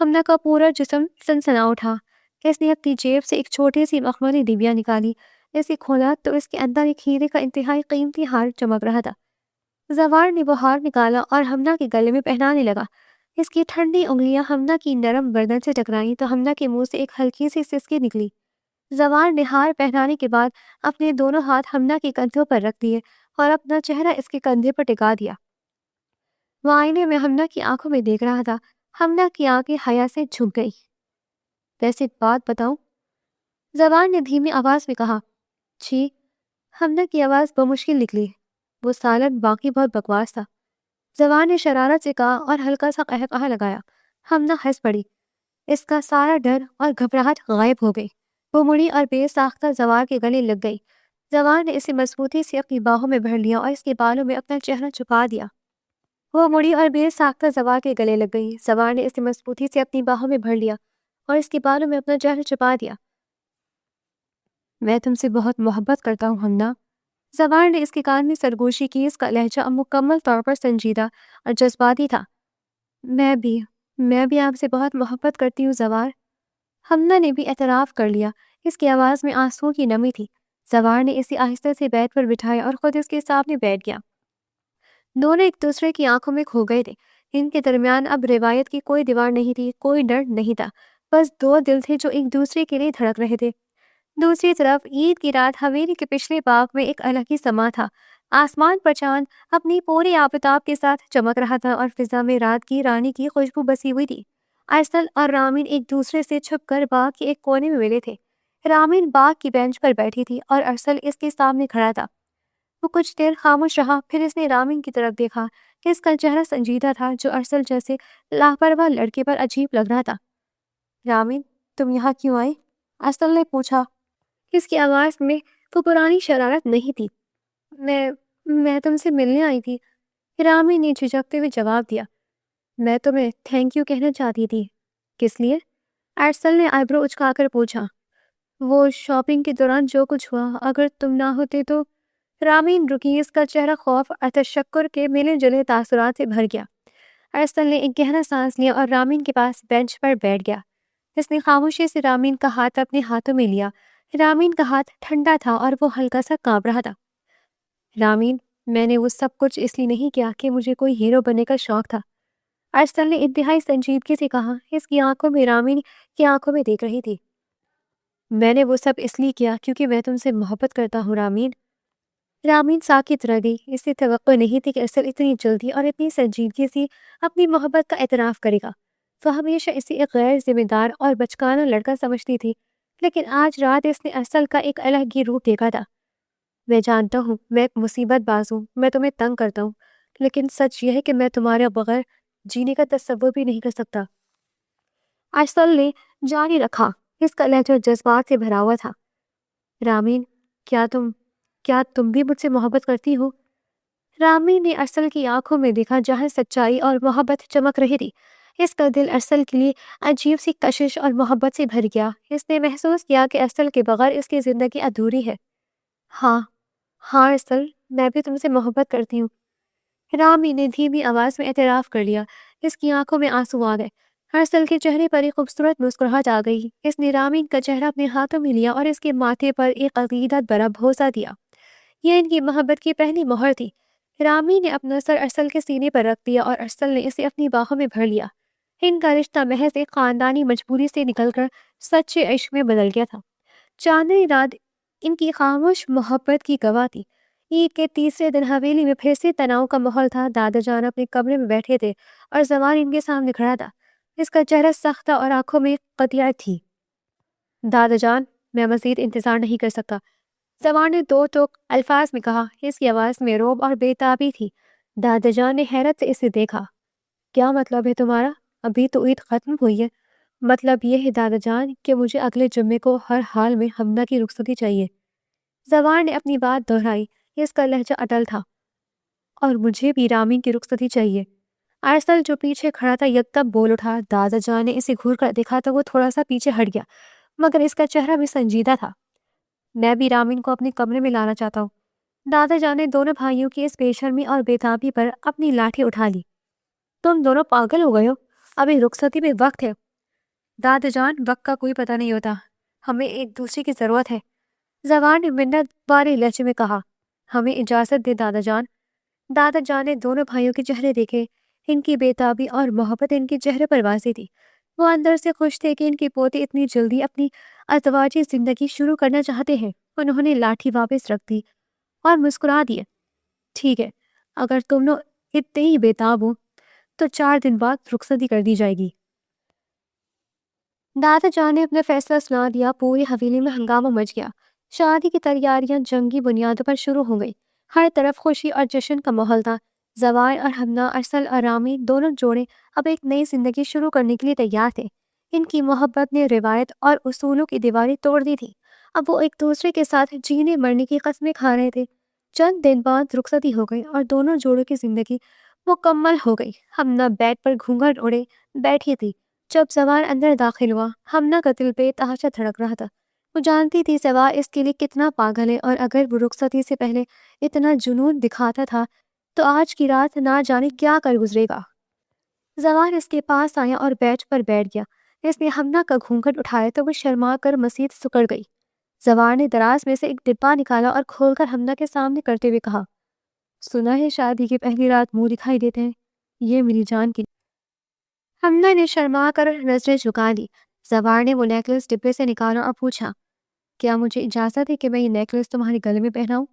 ہمنا کا پورا جسم سنسنا اٹھا۔ اس نے اپنی جیب سے ایک چھوٹی سی مخملی ڈبیا نکالی۔ اسے کھولا تو اس کے اندر ایک ہیرے کا انتہائی قیمتی ہار چمک رہا تھا۔ زوال نے وہ ہار نکالا اور ہمنا کے گلے میں پہنانے لگا۔ اس کی ٹھنڈی انگلیاں ہمنا کی نرم گردن سے ٹکرائیں تو ہمنا کے منہ سے ایک ہلکی سی سسکی نکلی۔ زوال نے ہار پہنانے کے بعد اپنے دونوں ہاتھ ہمنا کے کندھوں پر رکھ دیے اور اپنا چہرہ اس کے کندھے پر ٹکا دیا۔ وہ آئینے میں ہمنا کی آنکھوں میں دیکھ رہا تھا۔ ہمنا کی آنکھیں حیا سے جھک گئی۔ ویسے بات بتاؤں، زوال نے دھیمی آواز میں کہا۔ جی، ہمنا کی آواز بمشکل نکلی۔ وہ سالن باقی بہت بکواس تھا، زوال نے شرارت سے کہا اور ہلکا سا قہقہا لگایا۔ ہمنا ہنس پڑی۔ اس کا سارا ڈر اور گھبراہٹ غائب ہو گئی۔ وہ مڑی اور بے ساختہ زوال کے گلے لگ گئی۔ زوال نے اسے مضبوطی سے اپنی باہوں میں بھر لیا اور اس کے بالوں میں اپنا چہرہ چھپا دیا۔ وہ مڑی اور بے ساختہ زوال کے گلے لگ گئی۔ زوال نے اسے مضبوطی سے اپنی باہوں میں بھر لیا اور اس کے بالوں میں اپنا چہرہ چھپا دیا۔ میں تم سے بہت محبت کرتا ہوں ہمنا، زوال نے اس کے کان میں سرگوشی کی۔ اس کا لہجہ مکمل طور پر سنجیدہ اور جذباتی تھا۔ میں بھی آپ سے بہت محبت کرتی ہوں زوال، ہمنا نے بھی اعتراف کر لیا۔ اس کی آواز میں آنسوؤں کی نمی تھی۔ زوال نے اسے آہستہ سے بیڈ پر بٹھایا اور خود اس کے سامنے بیٹھ گیا۔ دونوں ایک دوسرے کی آنکھوں میں کھو گئے تھے۔ ان کے درمیان اب روایت کی کوئی دیوار نہیں تھی، کوئی ڈر نہیں تھا، بس دو دل تھے جو ایک دوسرے کے لیے دھڑک رہے تھے۔ دوسری طرف عید کی رات حویلی کے پچھلے باغ میں ایک الگ ہی سما تھا۔ آسمان پر چاند اپنی پوری آفتاب کے ساتھ چمک رہا تھا اور فضا میں رات کی رانی کی خوشبو بسی ہوئی تھی۔ ارسل اور رامین ایک دوسرے سے چھپ کر باغ کے ایک کونے میں ملے تھے۔ رامین باغ کی بینچ پر بیٹھی تھی اور ارسل اس کے سامنے کھڑا تھا۔ وہ کچھ دیر خاموش رہا، پھر اس نے رامین کی طرف دیکھا۔ اس کا چہرہ سنجیدہ تھا جو ارسل جیسے لاپرواہ لڑکے پر عجیب لگ رہا تھا۔ رامین، تم یہاں کیوں آئے؟ ارسل نے پوچھا۔ اس کی آواز میں وہ پرانی شرارت نہیں تھی۔ میں تم سے ملنے آئی تھی، رامین نے جھجکتے ہوئے جواب دیا۔ میں تمہیں تھینک یو کہنا چاہتی تھی۔ کس لیے؟ ارسل نے آئیبرو اچکا کر پوچھا۔ وہ شاپنگ کے دوران جو کچھ ہوا، اگر تم نہ ہوتے تو۔ رامین رکی۔ اس کا چہرہ خوف اور تشکر کے ملے جلے تاثرات سے بھر گیا۔ ارسل نے ایک گہرا سانس لیا اور رامین کے پاس بینچ پر بیٹھ گیا۔ اس نے خاموشی سے رامین کا ہاتھ اپنے ہاتھوں میں لیا۔ رامین کا ہاتھ ٹھنڈا تھا اور وہ ہلکا سا کانپ رہا تھا۔ رامین، میں نے وہ سب کچھ اس لیے نہیں کیا کہ مجھے کوئی ہیرو بننے کا شوق تھا، ارسل نے انتہائی سنجیدگی سے کہا۔ اس کی آنکھوں میں رامین کی آنکھوں میں دیکھ رہی تھی۔ میں نے وہ سب اس لیے کیا کیونکہ میں تم سے محبت کرتا ہوں رامین۔ رامین ساکت رہ گئی۔ اس سے توقع نہیں تھی کہ ارسل اتنی جلدی اور اتنی سنجیدگی سے اپنی محبت کا اعتراف کرے گا۔ وہ ہمیشہ اسے ایک غیر ذمہ دار اور بچکانہ لڑکا سمجھتی تھی، لیکن آج رات اس نے ارسل کا ایک الگ ہی روپ دیکھا تھا۔ میں جانتا ہوں میں ایک مصیبت باز ہوں، میں تمہیں تنگ کرتا ہوں، لیکن سچ یہ ہے کہ میں تمہارے بغیر جینے کا تصور بھی نہیں کر سکتا۔ ارسل نے جاری رکھا، اس کا لہجہ جذبات سے بھرا ہوا تھا۔ رامین، کیا تم بھی مجھ سے محبت کرتی ہو؟ رامین نے ارسل کی آنکھوں میں دیکھا جہاں سچائی اور محبت چمک رہی تھی۔ اس کا دل ارسل کے لیے عجیب سی کشش اور محبت سے بھر گیا۔ اس نے محسوس کیا کہ ارسل کے بغیر اس کی زندگی ادھوری ہے۔ ہاں ارسل، میں بھی تم سے محبت کرتی ہوں، رامی نے دھیمی آواز میں اعتراف کر لیا۔ اس کی آنکھوں میں آنسو آ گئے۔ ارسل کے چہرے پر ایک خوبصورت مسکراہٹ آ گئی۔ اس نے رامین کا چہرہ اپنے ہاتھوں میں لیا اور اس کے ماتھے پر ایک عقیدت بھرا بوسہ دیا۔ یہ ان کی محبت کی پہلی مہر تھی۔ رامین نے اپنا سر ارسل کے سینے پر رکھ دیا اور ارسل نے اسے اپنی باہوں میں بھر لیا۔ ان کا رشتہ محض ایک خاندانی مجبوری سے نکل کر سچے عشق میں بدل گیا تھا۔ چاندنی رات ان کی خاموش محبت کی گواہ تھی۔ عید کے تیسرے دن حویلی میں پھر سے تناؤ کا ماحول تھا۔ دادا جان اپنے کمرے میں بیٹھے تھے اور زوال ان کے سامنے کھڑا تھا۔ اس کا چہرہ سخت تھا اور آنکھوں میں قطعیت تھی۔ دادا جان، میں مزید انتظار نہیں کر سکتا، زوال نے دو ٹوک الفاظ میں کہا۔ اس کی آواز میں رعب اور بے تابی تھی۔ دادا جان نے حیرت سے اسے دیکھا۔ کیا مطلب ہے تمہارا؟ ابھی تو عید ختم ہوئی ہے۔ مطلب یہ ہے دادا جان کہ مجھے اگلے جمعے کو ہر حال میں حمنا کی رخصتی چاہیے۔ زوال نے اپنی بات دہرائی۔ اس کا لہجہ اٹل تھا۔ اور مجھے بھی رامین کی رخصتی چاہیے۔ ارسل جو پیچھے کھڑا تھا یکدم بول اٹھا۔ دادا جان نے اسے گھور کر دیکھا تو وہ تھوڑا سا پیچھے ہٹ گیا، مگر اس کا چہرہ بھی سنجیدہ تھا۔ میں بھی رامین کو اپنے کمرے میں لانا چاہتا ہوں۔ دادا جان نے دونوں بھائیوں کی اس بے شرمی اور بے تابی پر اپنی لاٹھی اٹھا لی۔ تم دونوں پاگل ہو گئے ہو، ابھی رخصتی میں وقت ہے۔ دادا جان، وقت کا کوئی پتہ نہیں ہوتا، ہمیں ایک دوسرے کی ضرورت ہے، زوال نے منت بھرے لہجے میں کہا۔ ہمیں اجازت دے دادا جان۔ دادا جان نے دونوں بھائیوں کے چہرے دیکھے۔ ان کی بے تابی اور محبت ان کے چہرے پر واضح تھی۔ وہ اندر سے خوش تھے کہ ان کے پوتے اتنی جلدی اپنی ازدواجی زندگی شروع کرنا چاہتے ہیں۔ انہوں نے لاٹھی واپس رکھ دی اور مسکرا دیے۔ ٹھیک ہے، اگر تم لوگ اتنے ہی بے تاب ہو تو 4 دن بعد رخصتی کر دی جائے گی۔ دادا جان نے اپنا فیصلہ سنا دیا۔ پوری حویلی میں ہنگامہ مچ گیا۔ شادی کی تیاریاں جنگی بنیادوں پر شروع ہو گئی۔ ہر طرف خوشی اور جشن کا ماحول تھا۔ زوال اور حمنا، ارسل اور رامین، دونوں جوڑے اب ایک نئی زندگی شروع کرنے کے لیے تیار تھے۔ ان کی محبت نے روایت اور اصولوں کی دیواریں توڑ دی تھی۔ اب وہ ایک دوسرے کے ساتھ جینے مرنے کی قسمیں کھا رہے تھے۔ چند دن بعد رخصتی ہو گئی اور دونوں جوڑوں کی زندگی مکمل ہو گئی۔ حمنا بیڈ پر گھونگھٹ اوڑھے بیٹھی تھی۔ جب زوال اندر داخل ہوا، حمنا کا دل بے تحاشا دھڑک رہا تھا۔ وہ جانتی تھی زوال اس کے لیے کتنا پاگل ہے، اور اگر وہ رخصتی سے پہلے اتنا جنون دکھاتا تھا تو آج کی رات نہ جانے کیا کر گزرے گا۔ زوال اس کے پاس آیا اور بیڈ پر بیٹھ گیا۔ اس نے حمنا کا گھونگھٹ اٹھایا تو وہ شرما کر مزید سکڑ گئی۔ زوال نے دراز میں سے ایک ڈبہ نکالا اور کھول کر حمنا کے سامنے کرتے ہوئے کہا، سنا ہے شادی کی پہلی رات منہ دکھائی دیتے ہیں، یہ میری جان کی۔ حمنا نے شرما کر نظریں جھکا لی۔ زوال نے وہ نیکلس ڈبے سے نکالا اور پوچھا، کیا مجھے اجازت ہے کہ میں یہ نیکلس تمہارے گلے میں پہناؤں؟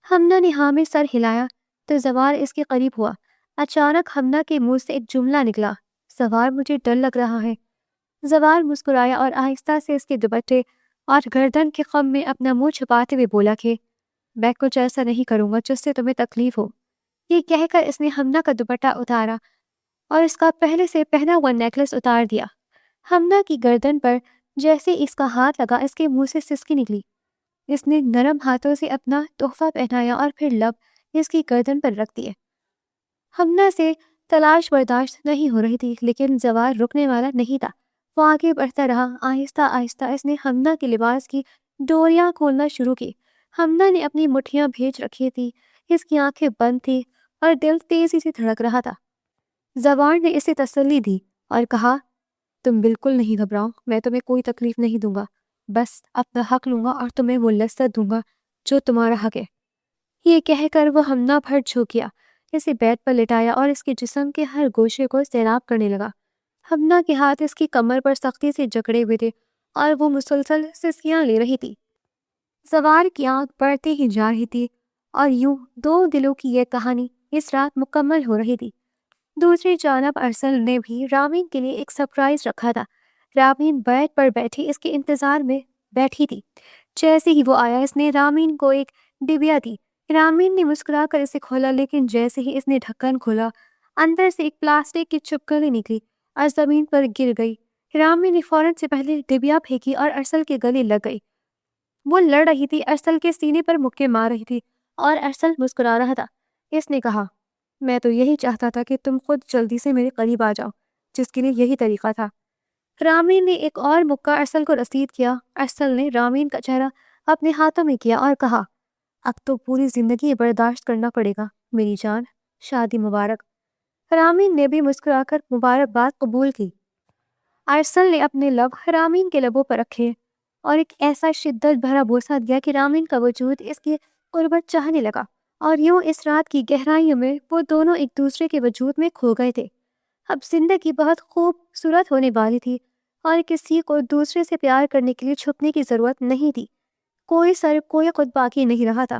حمنا نے ہاں میں سر ہلایا تو زوال اس کے قریب ہوا۔ اچانک حمنا کے منہ سے ایک جملہ نکلا، زوال مجھے ڈر لگ رہا ہے۔ زوال مسکرایا اور آہستہ سے اس کے دوپٹے اور گردن کے خم میں اپنا منہ چھپاتے ہوئے بولا کہ میں کچھ ایسا نہیں کروں گا جس سے تمہیں تکلیف ہو۔ یہ کہہ کر اس نے حمنا کا دوپٹہ اتارا اور اس کا پہلے سے پہنا ہوا نیکلس اتار دیا۔ حمنا کی گردن پر جیسے اس کا ہاتھ لگا، اس کے منہ سے سسکی نکلی۔ اس نے نرم ہاتھوں سے اپنا تحفہ پہنایا اور پھر لب اس کی گردن پر رکھ دیے۔ حمنا سے تلاش برداشت نہیں ہو رہی تھی، لیکن زوال رکنے والا نہیں تھا۔ وہ آگے بڑھتا رہا۔ آہستہ آہستہ اس نے حمنا کے لباس کی ڈوریاں کھولنا شروع کی۔ حمنا نے اپنی مٹھیاں بھیج رکھی تھی، اس کی آنکھیں بند تھی اور دل تیزی سے دھڑک رہا تھا۔ زوال نے اسے تسلی دی اور کہا، تم بالکل نہیں گھبراؤ، میں تمہیں کوئی تکلیف نہیں دوں گا، بس اپنا حق لوں گا اور تمہیں وہ لذت دوں گا جو تمہارا حق ہے۔ یہ کہہ کر وہ حمنا پر جھک گیا، اسے بیڈ پر لٹایا اور اس کے جسم کے ہر گوشے کو سیراب کرنے لگا۔ حمنا کے ہاتھ اس کی کمر پر سختی سے جکڑے ہوئے تھے اور وہ مسلسل سسکیاں لے رہی تھی۔ زوال کی آنکھ بڑھتی ہی جا رہی تھی اور یوں دو دلوں کی یہ کہانی اس رات مکمل ہو رہی تھی۔ دوسری جانب ارسل نے بھی رامین کے لیے ایک سرپرائز رکھا تھا۔ رامین بیڈ پر بیٹھی اس کے انتظار میں بیٹھی تھی۔ جیسے ہی وہ آیا، اس نے رامین کو ایک ڈبیا تھی۔ رامین نے مسکرا کر اسے کھولا، لیکن جیسے ہی اس نے ڈھکن کھولا اندر سے ایک پلاسٹک کی چپکلی نکلی اور زمین پر گر گئی۔ رامین نے فوراً سے پہلے ڈبیا پھینکی اور ارسل کے گلے لگ گئی۔ وہ لڑ رہی تھی، ارسل کے سینے پر مکے مار رہی تھی اور ارسل مسکرا رہا تھا۔ اس نے کہا، میں تو یہی چاہتا تھا کہ تم خود جلدی سے میرے قریب آ جاؤ، جس کے لیے یہی طریقہ تھا۔ رامین نے ایک اور مکہ ارسل کو رسید کیا۔ ارسل نے رامین کا چہرہ اپنے ہاتھوں میں کیا اور کہا، اب تو پوری زندگی برداشت کرنا پڑے گا میری جان، شادی مبارک۔ رامین نے بھی مسکرا کر مبارکباد قبول کی۔ ارسل نے اپنے لب رامین کے لبوں پر رکھے اور ایک ایسا شدت بھرا بوسہ دیا کہ رامین کا وجود اس کی قربت چاہنے لگا، اور یوں اس رات کی گہرائیوں میں وہ دونوں ایک دوسرے کے وجود میں کھو گئے تھے۔ اب زندگی بہت خوبصورت ہونے والی تھی اور کسی کو دوسرے سے پیار کرنے کے لیے چھپنے کی ضرورت نہیں تھی۔ کوئی سر کوئی خود باقی نہیں رہا تھا۔